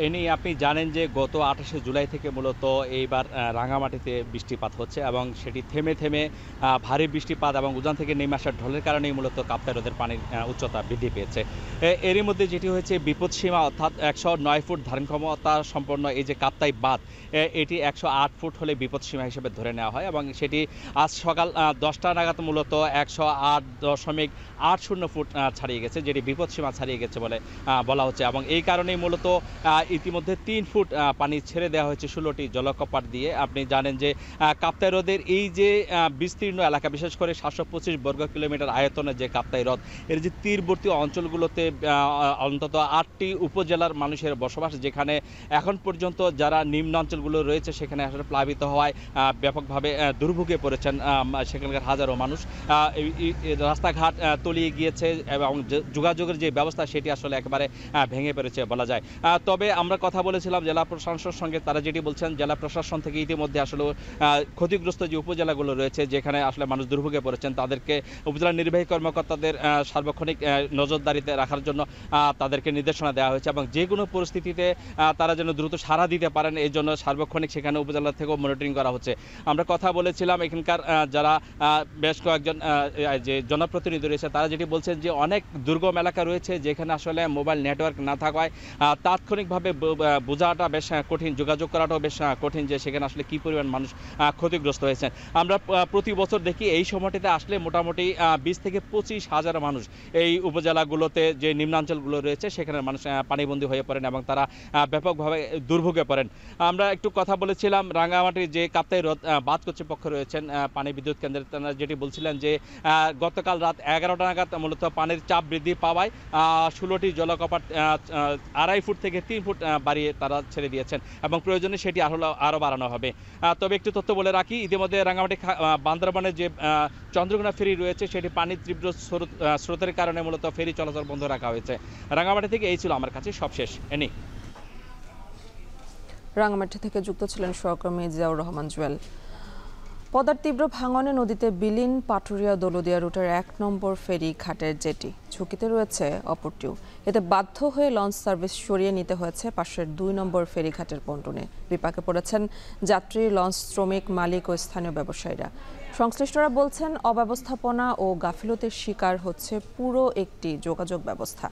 এ নিয়ে আপনি জানেন যে গত 28শে জুলাই থেকে মূলত এইবার রাঙামাটিতে বৃষ্টিপাত হচ্ছে, এবং সেটি থেমে থেমে ভারী বৃষ্টিপাত এবং উজান থেকে নেমে আসার ঢলের কারণেই মূলত কাপ্তাই হ্রদের পানির উচ্চতা বৃদ্ধি পেয়েছে। এরই মধ্যে যেটি হয়েছে বিপদসীমা, অর্থাৎ 109 ফুট ধারণ ক্ষমতা সম্পন্ন এই যে কাপ্তাই বাঁধ, এটি 108 ফুট হলে বিপদসীমা হিসেবে ধরে নেওয়া হয়, এবং সেটি আজ সকাল 10টা নাগাদ মূলত 108.80 ফুট ছাড়িয়ে গেছে, যেটি বিপদসীমা ছাড়িয়ে গেছে বলে বলা হচ্ছে। এবং এই কারণেই মূলত ইতিমধ্যে 3 ফুট পানি ছেড়ে দেওয়া হয়েছে 16টি জলকপাট দিয়ে। আপনি জানেন যে কাপ্তাই হ্রদের এই যে বিস্তীর্ণ এলাকা, বিশেষ করে 725 বর্গ কিলোমিটার আয়তনের যে কাপ্তাই হ্রদ, এর যে তীরবর্তী অঞ্চলগুলোতে অন্তত 8টি উপজেলার মানুষের বসবাস, যেখানে এখন পর্যন্ত যারা নিম্ন অঞ্চলগুলো রয়েছে সেখানে আসলে প্লাবিত হওয়ায় ব্যাপকভাবে দুর্ভোগে পড়েছেন সেখানকার হাজারো মানুষ। রাস্তাঘাট তলিয়ে গিয়েছে এবং যোগাযোগের যে ব্যবস্থা সেটি আসলে একেবারে ভেঙে পড়েছে বলা যায়। তবে আমরা কথা বলেছিলাম জেলা প্রশাসনের সঙ্গে, তারা যেটি বলছেন জেলা প্রশাসন থেকে ইতিমধ্যে আসলে ক্ষতিগ্রস্ত যে উপজেলাগুলো রয়েছে যেখানে আসলে মানুষ দুর্ভোগে পড়েছেন তাদেরকে উপজেলা নির্বাহী কর্মকর্তাদের সার্বক্ষণিক নজরদারিতে রাখার জন্য তাদেরকে নির্দেশনা দেওয়া হয়েছে, এবং যে কোনো পরিস্থিতিতে তারা যেন দ্রুত সাড়া দিতে পারেন এই জন্য সার্বক্ষণিক সেখানে উপজেলা থেকেও মনিটরিং করা হচ্ছে। আমরা কথা বলেছিলাম এখানকার যারা বেশ কয়েকজন যে জনপ্রতিনিধি রয়েছে তারা যেটি বলছেন যে অনেক দুর্গম এলাকা রয়েছে যেখানে আসলে মোবাইল নেটওয়ার্ক না থাকায় তাৎক্ষণিক তাৎক্ষণিকভাবে বোঝাটা বেশ কঠিন, যোগাযোগ করাটাও বেশ কঠিন যে সেখানে আসলে কী পরিমাণ মানুষ ক্ষতিগ্রস্ত হয়েছেন। আমরা প্রতি বছর দেখি এই সময়টিতে আসলে মোটামুটি 20 থেকে 25,000 মানুষ এই উপজেলাগুলোতে যে নিম্নাঞ্চলগুলো রয়েছে সেখানে মানুষ পানিবন্দী হয়ে পড়েন এবং তারা ব্যাপকভাবে দুর্ভোগে পড়েন। আমরা একটু কথা বলেছিলাম রাঙ্গামাটির যে কাপ্তাই বাঁধ কর্তৃপক্ষ রয়েছেন পানি বিদ্যুৎ কেন্দ্রের, তারা যেটি বলছিলেন যে গতকাল রাত 11টা নাগাদ মূলত পানির চাপ বৃদ্ধি পাওয়ায় 16টি জলকপাট 2.5 ফুট থেকে 3 ফুট বাড়িয়ে তারা ছেড়ে দিয়েছেন এবং প্রয়োজনে সেটি আরও বাড়ানো হবে। তবে একটু তথ্য বলে রাখি, ইতিমধ্যে রাঙ্গামাটি বান্দরবানের যে চন্দ্রকোনা ফেরি রয়েছে সেটি পানির তীব্র স্রোতের কারণে মূলত ফেরি চলাচল বন্ধ রাখা হয়েছে। রাঙ্গামাটি থেকে এই ছিল আমার কাছে সবশেষ। এনি রাঙ্গামাটি থেকে যুক্ত ছিলেন সহকর্মী জিয়াউর রহমান জুয়েল। পদ্মার তীব্র ভাঙনে নদীতে বিলীন পাটুরিয়া দৌলদিয়া রুটের 1 নম্বর ফেরি ঘাটের জেটি, ঝুঁকিতে রয়েছে অপরটিও। এতে বাধ্য হয়ে লঞ্চ সার্ভিস সরিয়ে নিতে হয়েছে পাশের 2 নম্বর ফেরি ঘাটের পন্টনে। বিপাকে পড়েছেন যাত্রী, লঞ্চ শ্রমিক, মালিক ও স্থানীয় ব্যবসায়ীরা। সংশ্লিষ্টরা বলছেন অব্যবস্থাপনা ও গাফিলতির শিকার হচ্ছে পুরো একটি যোগাযোগ ব্যবস্থা।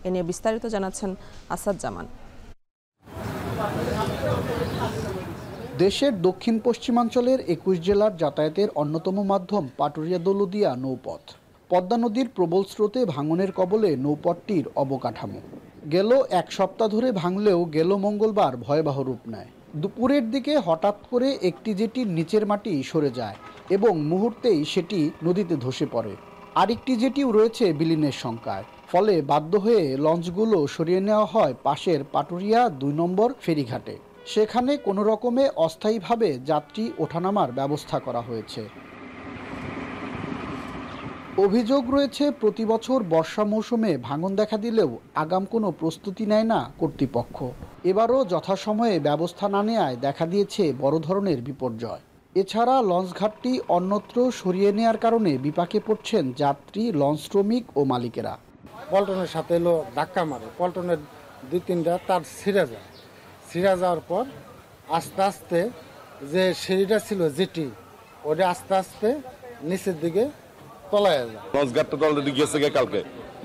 এ নিয়ে বিস্তারিত জানাচ্ছেন আসাদ জামান। দেশের দক্ষিণ পশ্চিমাঞ্চলের 21 জেলার যাতায়াতের অন্যতম মাধ্যম পাটুরিয়া দৌলদিয়া নৌপথ। পদ্মা নদীর প্রবল স্রোতে ভাঙনের কবলে নৌপথটির অবকাঠামো। গেল 1 সপ্তাহ ধরে ভাঙলেও গেল মঙ্গলবার ভয়াবহ রূপ নেয়। দুপুরের দিকে হঠাৎ করে একটি জেটির নিচের মাটি সরে যায় এবং মুহূর্তেই সেটি নদীতে ধসে পড়ে। আরেকটি জেটিও রয়েছে বিলীনের শঙ্কায়। ফলে বাধ্য হয়ে লঞ্চগুলো সরিয়ে নেওয়া হয় পাশের পাটুরিয়া 2 নম্বর ফেরিঘাটে। সেখানে কোনো রকমে অস্থায়ীভাবে যাত্রী ওঠানামার ব্যবস্থা করা হয়েছে। অভিযোগ রয়েছে প্রতি বছর বর্ষা মৌসুমে ভাঙন দেখা দিলেও আগাম কোনো প্রস্তুতি নেয় না কর্তৃপক্ষ। এবারও যথাসময়ে ব্যবস্থা না নেওয়ায় দেখা দিয়েছে বড় ধরনের বিপর্যয়। এছাড়া লঞ্চঘাটটি অন্যত্র সরিয়ে নেওয়ার কারণে বিপাকে পড়ছেন যাত্রী, লঞ্চ শ্রমিক ও মালিকেরা। পল্টনের সাথে এলো ধাক্কা মারে, পল্টনের 2-3টা তার ছিঁড়ে যায়। ছিঁড়ে যাওয়ার পর আস্তে আস্তে যে সিঁড়িটা ছিল জেটি, ওটা আস্তে আস্তে নিচের দিকে তলায় যায়। লঞ্চঘাটটা তো অলরেডি গেছে কালকে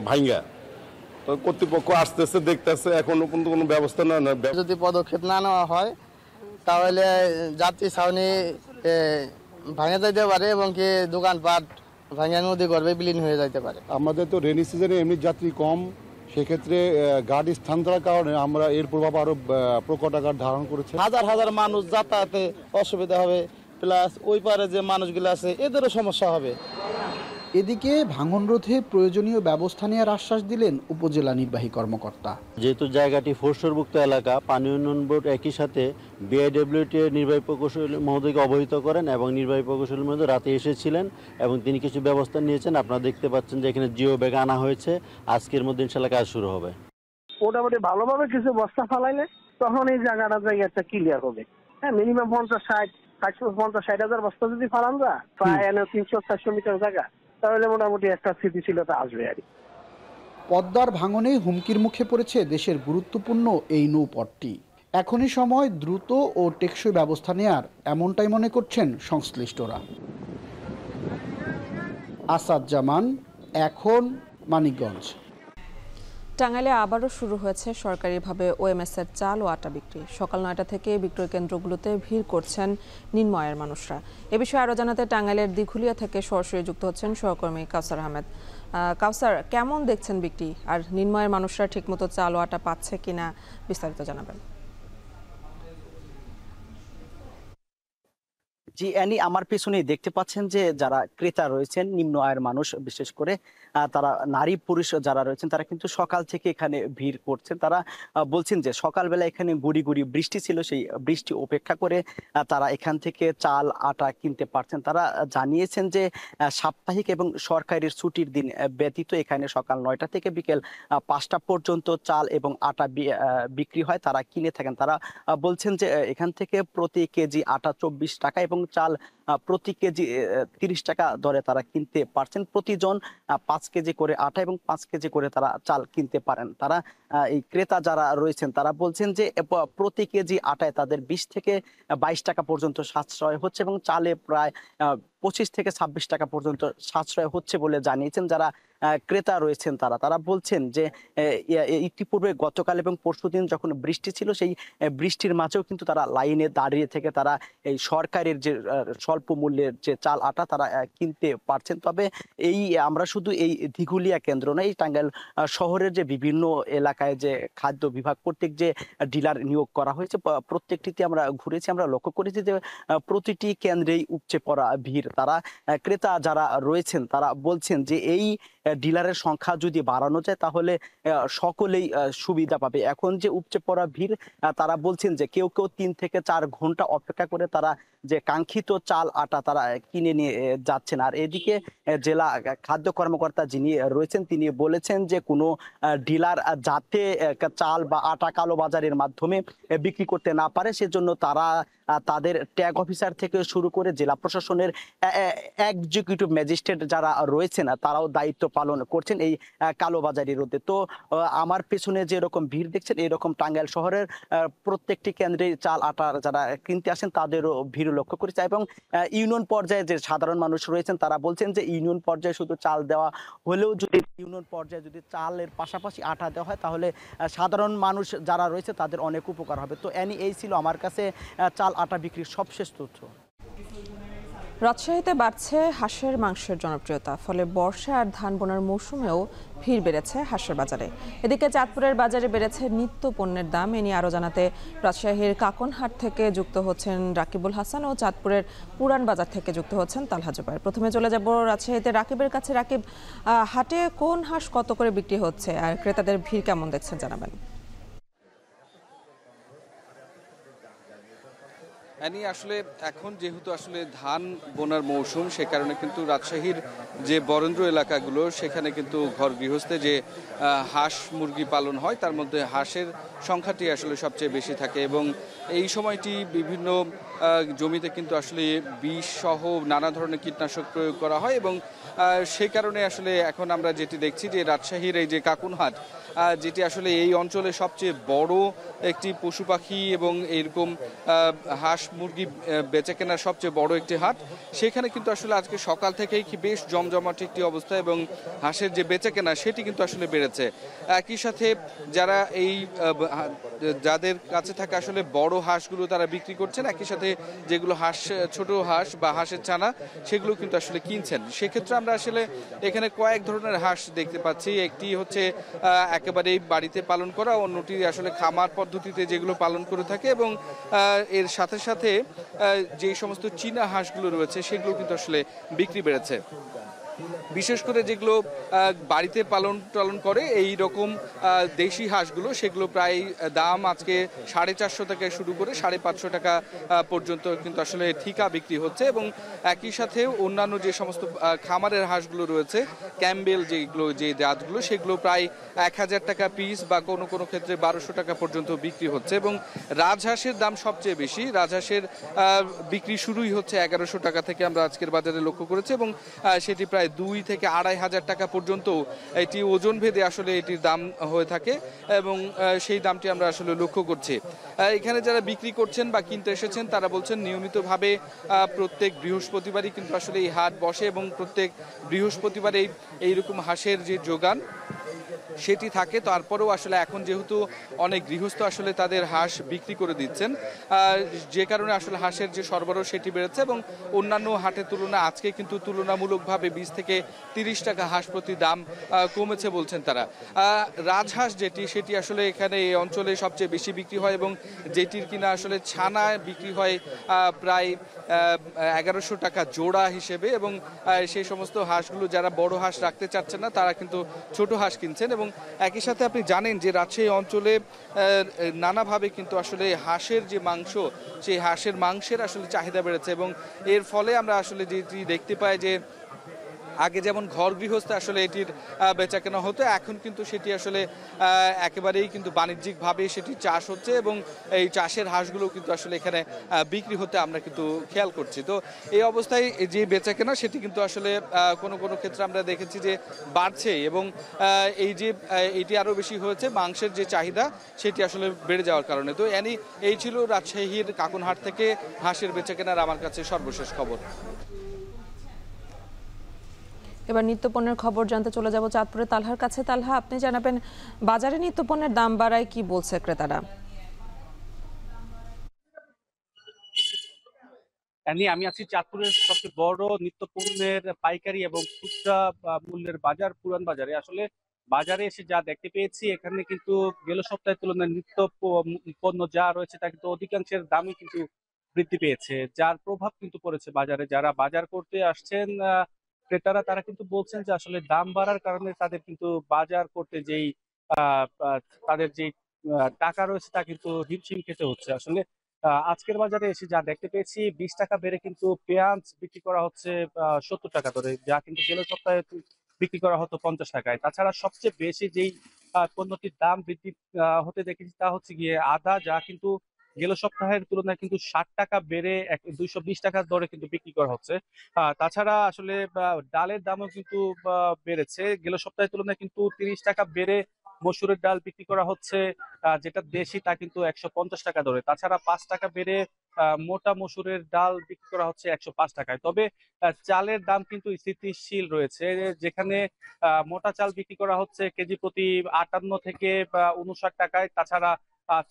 ভাঙ্গা, তো কর্তৃপক্ষ আসতেছে, দেখতেছে, এখনো পর্যন্ত কোনো ব্যবস্থা না। যদি পদক্ষেপ না নেওয়া হয় তাহলে যাত্রী ছাউনি ভাঙে যাইতে পারে এবং কি দোকানপাট ভাঙা নদী গর্ভে বিলীন হয়ে যাইতে পারে। আমাদের তো রেনি সিজনে এমনি যাত্রী কম, সেক্ষেত্রে গাড়ি স্থানান্তরের কারণে আমরা এর প্রভাব আরো প্রকট আকার ধারণ করেছে। হাজার হাজার মানুষ যাতায়াতে অসুবিধা হবে, প্লাস ওই পারে যে মানুষগুলো আছে এদেরও সমস্যা হবে। এদিকে ভাঙন রোধে প্রয়োজনীয় ব্যবস্থা নেওয়ার আশ্বাস দিলেন উপজেলা নির্বাহী কর্মকর্তা। যেহেতু জায়গাটি ফোরশোরমুক্ত এলাকা, পানি উন্নয়ন বোর্ড একই সাথে বিআইডব্লিউটি নির্বাহী প্রকৌশলী মহোদয়কে অবহিত করেন এবং নির্বাহী প্রকৌশলী মহোদয় রাতে এসেছিলেন এবং তিনি কিছু ব্যবস্থা নিয়েছেন। আপনারা দেখতে পাচ্ছেন যে এখানে জিও ব্যাগ আনা হয়েছে, আজকের মধ্যে ইনশাল্লাহ কাজ শুরু হবে। মোটামুটি ভালোভাবে কিছু বস্তা ফালাইলে তখন এই জায়গাটা ক্লিয়ার হবে। হ্যাঁ, মিনিমাম 50-60 হাজার বস্তা যদি ফালান যায় প্রায় 300-400 মিটার জায়গা, তাহলে মোটামুটি একটা স্থিতিশীলতা আসবে আর কি। পদ্মার ভাঙনে হুমকির মুখে পড়েছে দেশের গুরুত্বপূর্ণ এই নৌপথটি। এখনই সময় দ্রুত ও টেকসই ব্যবস্থা নেয়ার, এমনটাই মনে করছেন সংশ্লিষ্টরা। আসাদ জামান, এখন, মানিকগঞ্জ। টাঙ্গাইলে আবারও শুরু হয়েছে সরকারিভাবে ওএমএস-এর চাল ও আটা বিক্রি। সকাল 9টা থেকে বিক্রয় কেন্দ্রগুলোতে ভিড় করছেন নিম্ন আয়ের মানুষরা। এ বিষয়ে আরও জানাতে টাঙ্গাইলের দিঘুলিয়া থেকে সরাসরি যুক্ত হচ্ছেন সহকর্মী কাউসার আহমেদ। কাউসার, কেমন দেখছেন বিক্রি, আর নিম্ন আয়ের মানুষরা ঠিকমতো চাল ও আটা পাচ্ছে কিনা বিস্তারিত জানাবেন। জি অ্যানি, আমার পেছনেই দেখতে পাচ্ছেন যে যারা ক্রেতা রয়েছেন নিম্ন আয়ের মানুষ, বিশেষ করে তারা নারী পুরুষ যারা রয়েছেন তারা কিন্তু সকাল থেকে এখানে ভিড় করছেন। তারা বলছেন যে সকালবেলা এখানে গুড়ি গুড়ি বৃষ্টি ছিল, সেই বৃষ্টি উপেক্ষা করে তারা এখান থেকে চাল আটা কিনতে পারছেন। তারা জানিয়েছেন যে সাপ্তাহিক এবং সরকারি ছুটির দিন ব্যতীত এখানে সকাল 9টা থেকে বিকেল 5টা পর্যন্ত চাল এবং আটা বিক্রি হয়, তারা কিনে থাকেন। তারা বলছেন যে এখান থেকে প্রতি কেজি আটা 24 টাকা এবং চাল প্রতি কেজি 30 টাকা দরে তারা কিনতে পারছেন। প্রতিজন 5 কেজি করে আটা এবং 5 কেজি করে তারা চাল কিনতে পারেন। তারা এই ক্রেতা যারা রয়েছেন তারা বলছেন যে প্রতি কেজি আটায় তাদের 20 থেকে 22 টাকা পর্যন্ত সাশ্রয় হচ্ছে এবং চালে প্রায় 25 থেকে 26 টাকা পর্যন্ত সাশ্রয় হচ্ছে বলে জানিয়েছেন। যারা ক্রেতা রয়েছেন তারা বলছেন যে ইতিপূর্বে গতকাল এবং পরশুদিন যখন বৃষ্টি ছিল সেই বৃষ্টির মাঝেও কিন্তু তারা লাইনে দাঁড়িয়ে থেকে তারা এই সরকারের যে স্বল্প মূল্যের যে চাল আটা তারা কিনতে পারছেন। তবে আমরা শুধু এই দিঘুলিয়া কেন্দ্র নয়, এই টাঙ্গাইল শহরের যে বিভিন্ন এলাকায় যে খাদ্য বিভাগ কর্তৃক যে ডিলার নিয়োগ করা হয়েছে প্রত্যেকটিতে আমরা ঘুরেছি, আমরা লক্ষ্য করেছি যে প্রতিটি কেন্দ্রেই উপচে পড়া ভিড়। তারা ক্রেতা যারা রয়েছেন তারা বলছেন যে এই ডিলারের সংখ্যা যদি বাড়ানো যায় তাহলে সকলেই সুবিধা পাবে। এখন যে উপচে পড়া ভিড়, তারা বলছেন যে কেউ 3 থেকে 4 ঘন্টা অপেক্ষা করে তারা যে কাঙ্ক্ষিত চাল আটা তারা কিনে নিয়ে যাচ্ছেন। আর এদিকে জেলা খাদ্য কর্মকর্তা যিনি রয়েছেন তিনি বলেছেন যে কোনো ডিলার যাতে চাল বা আটা কালোবাজারের মাধ্যমে বিক্রি করতে না পারে সেজন্য তারা তাদের ট্যাগ অফিসার থেকে শুরু করে জেলা প্রশাসনের এক্সিকিউটিভ ম্যাজিস্ট্রেট যারা রয়েছেন তারাও দায়িত্ব পালন করছেন এই কালোবাজারি রোধে। তো আমার পেছনে যে এরকম ভিড় দেখছেন এরকম টাঙ্গাইল শহরের প্রত্যেকটি কেন্দ্রে চাল আটা যারা কিনতে আসেন তাদেরও ভিড় লক্ষ্য করেছে। এবং ইউনিয়ন পর্যায়ে যে সাধারণ মানুষ রয়েছেন তারা বলছেন যে ইউনিয়ন পর্যায়ে শুধু চাল দেওয়া হলেও যদি ইউনিয়ন পর্যায়ে যদি চালের পাশাপাশি আটা দেওয়া হয় তাহলে সাধারণ মানুষ যারা রয়েছে তাদের অনেক উপকার হবে। তো এই ছিল আমার কাছে চাল আটা বিক্রির সবশেষ তথ্য। রাজশাহীতে বাড়ছে হাঁসের মাংসের জনপ্রিয়তা, ফলে বর্ষা আর ধান বোনার মৌসুমেও ভিড় বেড়েছে হাঁসের বাজারে। এদিকে চাঁদপুরের বাজারে বেড়েছে নিত্য পণ্যের দাম। এ নিয়ে আরও জানাতে রাজশাহীর কাকনহাট থেকে যুক্ত হচ্ছেন রাকিবুল হাসান ও চাঁদপুরের পুরান বাজার থেকে যুক্ত হচ্ছেন তালহা জুবায়ের। প্রথমে চলে যাব রাজশাহীতে রাকিবের কাছে। রাকিব, হাটে কোন হাঁস কত করে বিক্রি হচ্ছে আর ক্রেতাদের ভিড় কেমন দেখছেন জানাবেন। আসলে এখন যেহেতু আসলে ধান বোনার মৌসুম সে কারণে কিন্তু রাজশাহীর যে বরেন্দ্র এলাকাগুলো সেখানে কিন্তু ঘর গৃহস্থে যে হাঁস মুরগি পালন হয় তার মধ্যে হাঁসের সংখ্যাটি আসলে সবচেয়ে বেশি থাকে এবং এই সময়টি বিভিন্ন জমিতে কিন্তু আসলে বিষ সহ নানা ধরনের কীটনাশক প্রয়োগ করা হয় এবং সেই কারণে আসলে এখন আমরা যেটি দেখছি যে রাজশাহীর এই যে কাকুনহাট যেটি আসলে এই অঞ্চলে সবচেয়ে বড় একটি পশু পাখি এবং এরকম হাঁস মুরগি বেচা কেনার সবচেয়ে বড় একটি হাট, সেখানে কিন্তু আসলে আজকে সকাল থেকেই বেশ জমজমাট একটি অবস্থা এবং হাঁসের যে বেচা কেনা সেটি কিন্তু আসলে বেড়েছে। একই সাথে যারা যাদের কাছে থাকা আসলে বড় হাঁসগুলো তারা বিক্রি করছেন, একই সাথে যেগুলো ছোট হাঁস বা হাঁসের ছানা সেগুলো কিন্তু আসলে কিনছেন। সেক্ষেত্রে আমরা আসলে এখানে কয়েক ধরনের হাঁস দেখতে পাচ্ছি। একটি হচ্ছে একেবারেই বাড়িতে পালন করা, অন্যটি আসলে খামার পদ্ধতিতে যেগুলো পালন করে থাকে এবং এর সাথে সাথে যে সমস্ত চীনা হাঁসগুলো রয়েছে সেগুলো কিন্তু আসলে বিক্রি বেড়েছে। বিশেষ করে যেগুলো বাড়িতে পালন করে এই রকম দেশি হাঁসগুলো সেগুলো প্রায় দাম আজকে 450 থেকে শুরু করে 550 টাকা পর্যন্ত কিন্তু আসলে ঠিকা বিক্রি হচ্ছে এবং একই সাথে অন্যান্য যে সমস্ত খামারের হাঁসগুলো রয়েছে ক্যাম্বেল যে জাতগুলো সেগুলো প্রায় 1000 টাকা পিস বা কোনো কোনো ক্ষেত্রে 1200 টাকা পর্যন্ত বিক্রি হচ্ছে এবং রাজহাঁসের দাম সবচেয়ে বেশি। রাজহাঁসের বিক্রি শুরুই হচ্ছে 1100 টাকা থেকে আমরা আজকের বাজারে লক্ষ্য করেছি এবং সেটি প্রায় 2 থেকে 2500 টাকা পর্যন্ত এটি ওজন ভেদে আসলে এটির দাম হয়ে থাকে এবং সেই দামটি আমরা আসলে লক্ষ্য করছি। এখানে যারা বিক্রি করছেন বা কিনতে এসেছেন তারা বলছেন নিয়মিতভাবে প্রত্যেক বৃহস্পতিবারই কিন্তু আসলে এই হাট বসে এবং প্রত্যেক বৃহস্পতিবারে এইরকম হাঁসের যে যোগান সেটি থাকে। তারপরেও আসলে এখন যেহেতু অনেক গৃহস্থ আসলে তাদের হাঁস বিক্রি করে দিচ্ছেন, যে কারণে আসলে হাঁসের যে সরবরাহ সেটি বেড়েছে এবং অন্যান্য হাটের তুলনায় আজকে কিন্তু তুলনামূলকভাবে 20 থেকে 30 টাকা হাঁস প্রতি দাম কমেছে বলছেন তারা। রাজহাঁস সেটি আসলে এখানে এই অঞ্চলে সবচেয়ে বেশি বিক্রি হয় এবং যেটির কিনা আসলে ছানা বিক্রি হয় প্রায় 1100 টাকা জোড়া হিসেবে এবং সেই সমস্ত হাঁসগুলো যারা বড় হাঁস রাখতে চাচ্ছেন না তারা কিন্তু ছোট হাঁস কিনছেন। এবং একই সাথে আপনি জানেন যে রাজশাহী অঞ্চলে নানাভাবে কিন্তু আসলে হাঁসের যে মাংস সেই হাঁসের মাংসের আসলে চাহিদা বেড়েছে এবং এর ফলে আমরা আসলে যেটি দেখতে পাই যে আগে যেমন ঘর গৃহস্থে আসলে এটির বেচা কেনা হতো, এখন কিন্তু সেটি আসলে একেবারেই কিন্তু বাণিজ্যিকভাবে সেটি চাষ হচ্ছে এবং এই চাষের হাঁসগুলো কিন্তু আসলে এখানে বিক্রি হতে আমরা কিন্তু খেয়াল করছি। তো এই অবস্থায় যে বেচা কেনা সেটি কিন্তু আসলে কোনো কোনো ক্ষেত্রে আমরা দেখেছি যে বাড়ছে এবং এটি আরও বেশি হয়েছে মাংসের যে চাহিদা সেটি আসলে বেড়ে যাওয়ার কারণে। তো এই ছিল রাজশাহীর কাকনহাট থেকে হাঁসের বেচা কেনার আমার কাছে সর্বশেষ খবর। এবার নিত্যপণ্যের খবর জানতে চলে যাব চাঁদপুরে তালহার কাছে। তালহা, আপনি জানাবেন বাজারে নিত্যপণ্যের দাম বাড়ায় কি বলছে ক্রেতারা? আমি আছি চাঁদপুরের সবচেয়ে বড় নিত্যপণ্যের পাইকারি এবং খুচরা মূল্যের বাজার পুরান বাজারে। আসলে বাজারে এসে যা দেখতে পেয়েছি, এখানে কিন্তু গেল সপ্তাহের তুলনায় নিত্য পণ্য যা রয়েছে তা কিন্তু অধিকাংশের দামই কিন্তু বৃদ্ধি পেয়েছে, যার প্রভাব কিন্তু পড়েছে বাজারে। যারা বাজার করতে আসছেন ক্রেতারা, তারা কিন্তু বলছেন যে আসলে দাম বাড়ার কারণে তাদের কিন্তু বাজার করতে যেই তাদের যেই টাকা রয়েছে তা কিন্তু হিমশিম খেতে হচ্ছে। আসলে আজকের বাজারে এসে যা দেখতে পেয়েছি, 20 টাকা বেড়ে কিন্তু পেঁয়াজ বিক্রি করা হচ্ছে 70 টাকা ধরে, যা কিন্তু গেল সপ্তাহে বিক্রি করা হতো 50 টাকায়। তাছাড়া সবচেয়ে বেশি যেই পণ্যটির দাম বৃদ্ধি হতে দেখেছি তা হচ্ছে গিয়ে আদা, যা কিন্তু গেল সপ্তাহের তুলনায় কিন্তু 60 টাকা বেড়ে 220 টাকার দরে কিন্তু বিক্রি করা হচ্ছে। তাছাড়া আসলে ডালের দামও কিন্তু বেড়েছে, গেল সপ্তাহের তুলনায় কিন্তু 30 টাকা বেড়ে মসুরের ডাল বিক্রি করা হচ্ছে, যেটা দেশি তা কিন্তু 150 টাকা দরে। তাছাড়া 5 টাকা বেড়ে মোটা মসুরের ডাল বিক্রি করা হচ্ছে 105 টাকায়। তবে চালের দাম কিন্তু স্থিতিশীল রয়েছে, যেখানে মোটা চাল বিক্রি করা হচ্ছে কেজি প্রতি 58 থেকে 59 টাকায়। তাছাড়া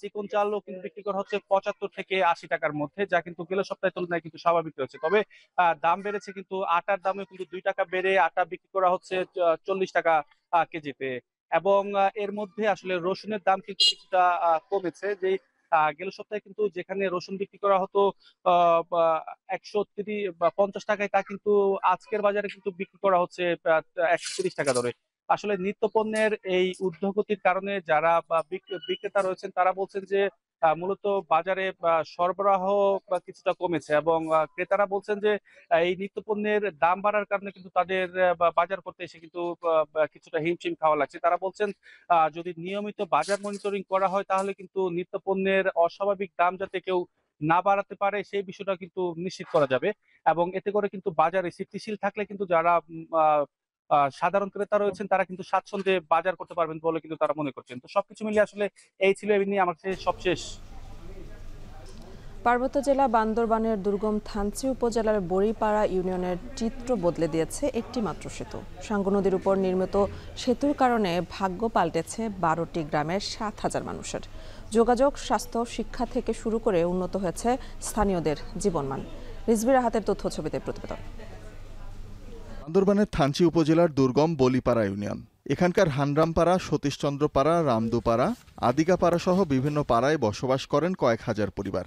চিকন চালও কিন্তু বিক্রি করা হচ্ছে 75 থেকে 80 টাকার মধ্যে, যা কিন্তু গেল সপ্তাহের তুলনায় কিন্তু স্বাভাবিক রয়েছে। তবে দাম বেড়েছে, কিন্তু আটার দামে কিন্তু 2 টাকা বেড়ে আটা বিক্রি করা হচ্ছে 40 টাকা কেজিতে। এবং এর মধ্যে আসলে রসুনের দাম কিন্তু কিছুটা কমেছে, যে গেল সপ্তাহে কিন্তু যেখানে রসুন বিক্রি করা হতো 130 বা 50 টাকায়, তা কিন্তু আজকের বাজারে কিন্তু বিক্রি করা হচ্ছে 130 টাকা দরে। আসলে নিত্যপণ্যের এই ঊর্ধ্বগতির কারণে যারা বিক্রেতা রয়েছেন, তারা বলছেন যে মূলত বাজারে সরবরাহ কিছুটা কমেছে, এবং ক্রেতারা বলছেন যে এই নিত্যপণ্যের দাম বাড়ার কারণে কিন্তু তাদের বাজার করতে এসে কিন্তু কিছুটা হিমশিম খাওয়া লাগছে। তারা বলছেন যদি নিয়মিত বাজার মনিটরিং করা হয়, তাহলে কিন্তু নিত্যপণ্যের অস্বাভাবিক দাম যাতে কেউ না বাড়াতে পারে সেই বিষয়টা কিন্তু নিশ্চিত করা যাবে, এবং এতে করে কিন্তু বাজারে স্থিতিশীল থাকলে কিন্তু যারা সাধারণ ক্রেতা রয়েছেন, তারা কিন্তু স্বাচ্ছন্দ্যে বাজার করতে পারবেন বলে কিন্তু তারা মনে করছেন। তো সবকিছু মিলিয়ে আসলে এই ছিল এমনি আমার কাছে সবশেষ। পার্বত্য জেলা বান্দরবানের দুর্গম থানচি উপজেলার বড়িপাড়া ইউনিয়নের চিত্র বদলে দিয়েছে একটি মাত্র সেতু। সাঙ্গু নদীর উপর নির্মিত সেতুর কারণে ভাগ্য পাল্টেছে 12টি গ্রামের 7,000 মানুষের। যোগাযোগ, স্বাস্থ্য, শিক্ষা থেকে শুরু করে উন্নত হয়েছে স্থানীয়দের জীবনমান। রিজভির হাতের তথ্য ছবিতে প্রতিবেদন। বান্দরবানের থানচি উপজেলার দুর্গম বলিপাড়া ইউনিয়ন। এখানকার হানরামপাড়া, সতীশচন্দ্রপাড়া, রামদুপাড়া, আদিগাপাড়া সহ বিভিন্ন পাড়ায় বসবাস করেন কয়েক হাজার পরিবার।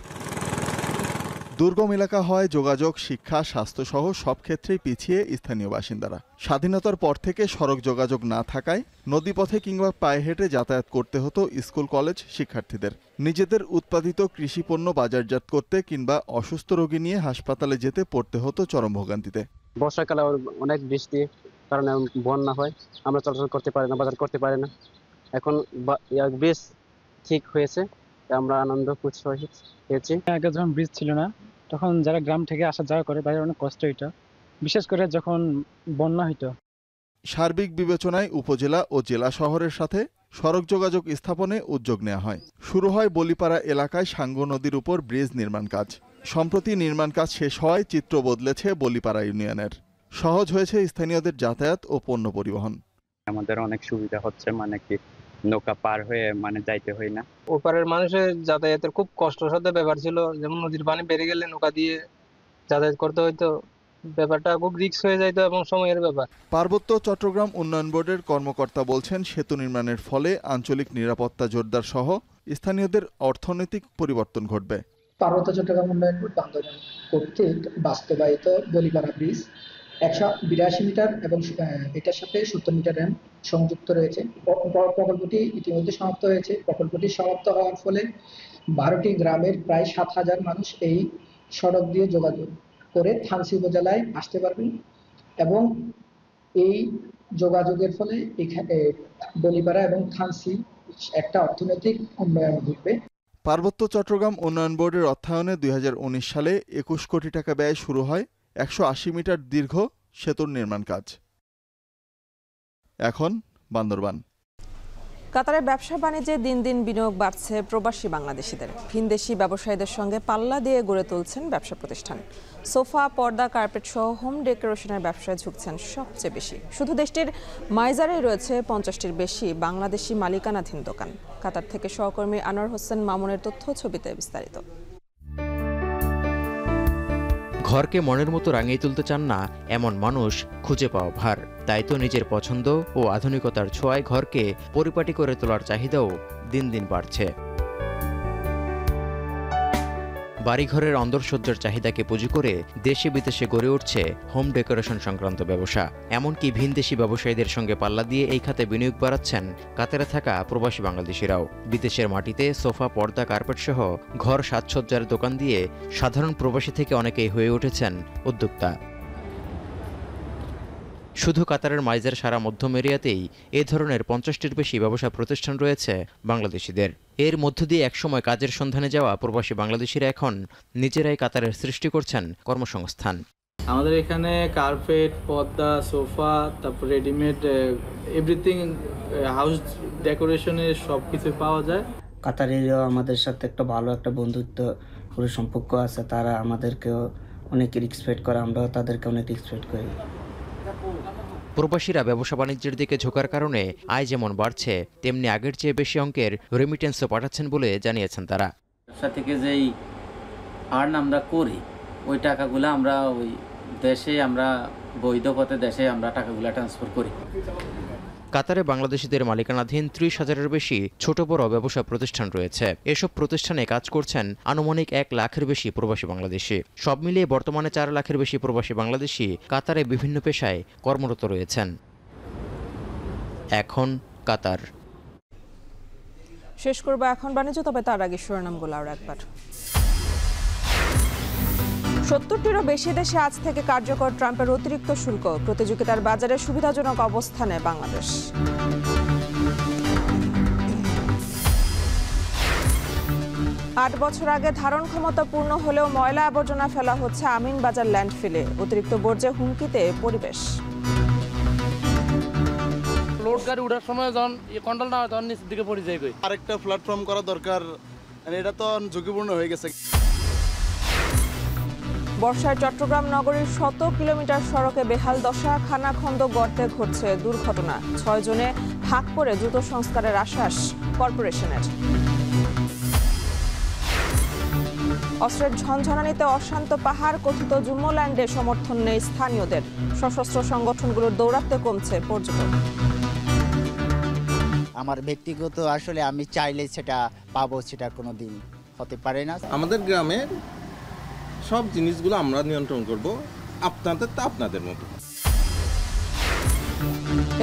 দুর্গম এলাকা হয় যোগাযোগ, শিক্ষা, স্বাস্থ্য সহ সব ক্ষেত্রেই পিছিয়ে স্থানীয় বাসিন্দারা। স্বাধীনতার পর থেকে সড়ক যোগাযোগ না থাকায় নদীপথে কিংবা পায়ে হেঁটে যাতায়াত করতে হতো স্কুল কলেজ শিক্ষার্থীদের। নিজেদের উৎপাদিত কৃষিপণ্য বাজারজাত করতে কিংবা অসুস্থ রোগী নিয়ে হাসপাতালে যেতে পড়তে হতো চরম ভোগান্তিতে। বর্ষাকালে অনেক বৃষ্টি কারণে বন্যা হয়, আমরা চলাচল করতে পারি না, বাজার করতে পারি না। এখন ব্রিজ ঠিক হয়েছে, আমরা আনন্দ উৎসব হয়েছি। আগে যখন ব্রিজ ছিল না, তখন যারা গ্রাম থেকে আসা যাওয়া করে তাদের অনেক কষ্ট হইতো, বিশেষ করে যখন বন্যা হইতো। সার্বিক বিবেচনায় উপজেলা ও জেলা শহরের সাথে সড়ক যোগাযোগ স্থাপনে উদ্যোগ নেওয়া হয়। শুরু হয় বলিপাড়া এলাকায় সাঙ্গু নদীর উপর ব্রিজ নির্মাণ কাজ। সম্প্রতি নির্মাণ কাজ শেষ হওয়ায় চিত্র বদলেছে বলিপাড়া ইউনিয়নের। সহজ হয়েছে স্থানীয়দের যাতায়াত ও পণ্য পরিবহন। আমাদের অনেক সুবিধা হচ্ছে, মানে কি নৌকা পার হয়ে যাইতে হয় না। ওপারের মানুষের যাতায়াতের খুব কষ্টের সাথে ব্যাপার ছিল, যেমন নদীর পানি বেড়ে গেলে নৌকা দিয়ে যাতায়াত করতে হইতো, ব্যাপারটা খুব রিস্ক হয়ে যাইতো এবং সময়ের ব্যাপার। পার্বত্য চট্টগ্রাম উন্নয়ন বোর্ডের কর্মকর্তা বলছেন, সেতু নির্মাণের ফলে আঞ্চলিক নিরাপত্তা জোরদার সহ স্থানীয়দের অর্থনৈতিক পরিবর্তন ঘটবে। পার্বত্য চট্টগ্রাম উন্নয়ন বোর্ড বান্দরবান কর্তৃক বাস্তবায়িত বলিপাড়া ব্রিজ 182 মিটার এবং এটার সাথে 70 মিটার র্যাম্প সংযুক্ত রয়েছে। প্রকল্পটি ইতিমধ্যে সমাপ্ত হয়েছে। প্রকল্পটি সমাপ্ত হওয়ার ফলে 12টি গ্রামের প্রায় 7,000 মানুষ এই সড়ক দিয়ে যোগাযোগ করে থানচি উপজেলায় আসতে পারবেন, এবং এই যোগাযোগের ফলে এখানে বলিপাড়া এবং থানচি একটা অর্থনৈতিক উন্নয়ন ঘটবে। পার্বত্য চট্টগ্রাম উন্নয়ন বোর্ডের অর্থায়নে 2019 সালে 21 কোটি টাকা ব্যয়ে শুরু হয় 180 মিটার দীর্ঘ সেতুর নির্মাণ কাজ। এখন বান্দরবান। কাতারে ব্যবসা বাণিজ্যে দিন দিন বিনিয়োগ বাড়ছে প্রবাসী বাংলাদেশিদের। ভিনদেশি ব্যবসায়ীদের সঙ্গে পাল্লা দিয়ে গড়ে তুলছেন ব্যবসা প্রতিষ্ঠান। সোফা, পর্দা, কার্পেট সহ হোম ডেকোরেশনের ব্যবসায় ঝুঁকছেন সবচেয়ে বেশি। শুধু দেশটির মাইজারেই রয়েছে 50টির বেশি বাংলাদেশি মালিকানাধীন দোকান। কাতার থেকে সহকর্মী আনোয়ার হোসেন মামুনের তথ্য ছবিতে বিস্তারিত। ঘরকে মনের মতো রাঙিয়ে তুলতে চান না এমন মানুষ খুঁজে পাওয়া ভার। তাই তো নিজের পছন্দ ও আধুনিকতার ছোঁয়ায় ঘরকে পরিপাটি করে তোলার চাহিদাও দিন দিন বাড়ছে। বাড়িঘরের অন্দরসজ্জার চাহিদাকে পুঁজি করে দেশে বিদেশে গড়ে উঠছে হোম ডেকোরেশন সংক্রান্ত ব্যবসা। এমনকি ভিনদেশি ব্যবসায়ীদের সঙ্গে পাল্লা দিয়ে এই খাতে বিনিয়োগ বাড়াচ্ছেন কাতারে থাকা প্রবাসী বাংলাদেশিরাও। বিদেশের মাটিতে সোফা, পর্দা, কার্পেট সহ ঘর সাজসজ্জার দোকান দিয়ে সাধারণ প্রবাসী থেকে অনেকেই হয়ে উঠেছেন উদ্যোক্তা। শুধু কাতারের মাইজার সারা মধ্যম এরিয়াতেই এ ধরনের 50টির বেশি ব্যবসা প্রতিষ্ঠান রয়েছে বাংলাদেশিদের। এর মধ্য দিয়ে একসময় কাজের সন্ধানে যাওয়া প্রবাসী বাংলাদেশিরা এখন নিজেরাই কাতারের সৃষ্টি করছেন কর্মসংস্থান। আমাদের এখানে কার্পেট, পর্দা, সোফা, তারপর রেডিমেড এভরিথিং, হাউস ডেকোরেশনের সব কিছু পাওয়া যায়। কাতারেরও আমাদের সাথে একটা ভালো একটা বন্ধুত্ব সম্পর্ক আছে। তারা আমাদেরকেও অনেক রেসপেক্ট করে, আমরাও তাদেরকে অনেক রেসপেক্ট করি। প্রবাসীরা ব্যবসা বাণিজ্যের দিকে ঝোঁকার কারণে আয় যেমন বাড়ছে, তেমনি আগের চেয়ে বেশি অঙ্কের রেমিটেন্সও পাঠাচ্ছেন বলে জানিয়েছেন তারা। ব্যবসা থেকে যেই আর্ন আমরা করি, ওই টাকাগুলো আমরা ওই দেশে আমরা বৈধ পথে দেশে আমরা টাকাগুলো ট্রান্সফার করি। কাতারে বাংলাদেশিদের মালিকানাধীন 30,000-এর বেশি ছোট বড় ব্যবসা প্রতিষ্ঠান রয়েছে। এসব প্রতিষ্ঠানে কাজ করছেন আনুমানিক 1 লাখের বেশি প্রবাসী বাংলাদেশি। সব মিলিয়ে বর্তমানে 4 লাখের বেশি প্রবাসী বাংলাদেশি কাতারে বিভিন্ন পেশায় কর্মরত রয়েছেন। এখন কাতার। শেষ করব এখন বাণিজ্য, তবে তার আগে শিরোনামগুলো আর একবার। 70টিরও বেশি দেশে আজ থেকে কার্যকর ট্রাম্পের অতিরিক্ত শুল্ক। প্রতিযোগিতার বাজারে সুবিধাজনক অবস্থানে বাংলাদেশ। আট বছর আগে ধারণ ক্ষমতা পূর্ণ হলেও ময়লা আবর্জনা ফেলা হচ্ছে আমিনবাজার ল্যান্ডফিলে। অতিরিক্ত বর্জ্যে হুমকিতে পরিবেশ। লোড গাড়ি ওঠার সময় যখন কন্ট্রোল না হয় তখন নিচের দিকে পড়ে যায়। আরেকটা প্ল্যাটফর্ম করা দরকার, এটা তো ঝুঁকিপূর্ণ হয়ে গেছে। বর্ষায় চট্টগ্রাম নগরীর 100 কিলোমিটার সড়কে বেহাল দশা, খানাখন্দ গর্তে ঘটছে দুর্ঘটনা। 6 জনে ভাগ করে দ্রুত সংস্কারের আশ্বাস কর্পোরেশনের। অস্ত্রের ঝনঝনানিতে অশান্ত পাহাড়, কথিত জুম্মল্যান্ডে সমর্থন নেই স্থানীয়দের। সশস্ত্র সংগঠনগুলোর দৌরাত্ম্যে কমছে পর্যটন। আমার ব্যক্তিগত আসলে আমি চাইলে সেটা পাবো, সেটা কোনো দিন হতে পারে না। আমাদের গ্রামের সব জিনিসগুলো আমরা নিয়ন্ত্রণ করব, আপনাদের মতো।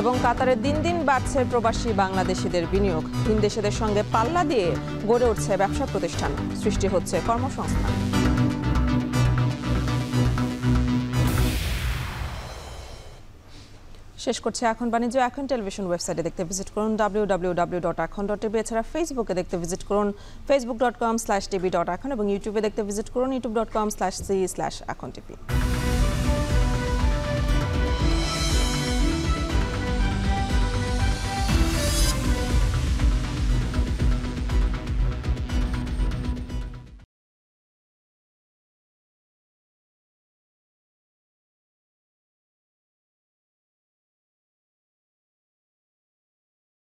এবং কাতারে দিন দিন বাড়ছে প্রবাসী বাংলাদেশিদের বিনিয়োগ। ভিনদেশিদের সঙ্গে পাল্লা দিয়ে গড়ে উঠছে ব্যবসা প্রতিষ্ঠান, সৃষ্টি হচ্ছে কর্মসংস্থান। শেষ করছে এখন বাণিজ্য। এখন টেলিভিশন ওয়েবসাইটে দেখতে ভিজিট করুন www.এখন.tv। এছাড়া ফেসবুকে দেখতে ভিজিট করুন facebook.com/tv.এখন এবং ইউটিউবে দেখতে ভিজিট করুন youtube.com/c/এখন.tv।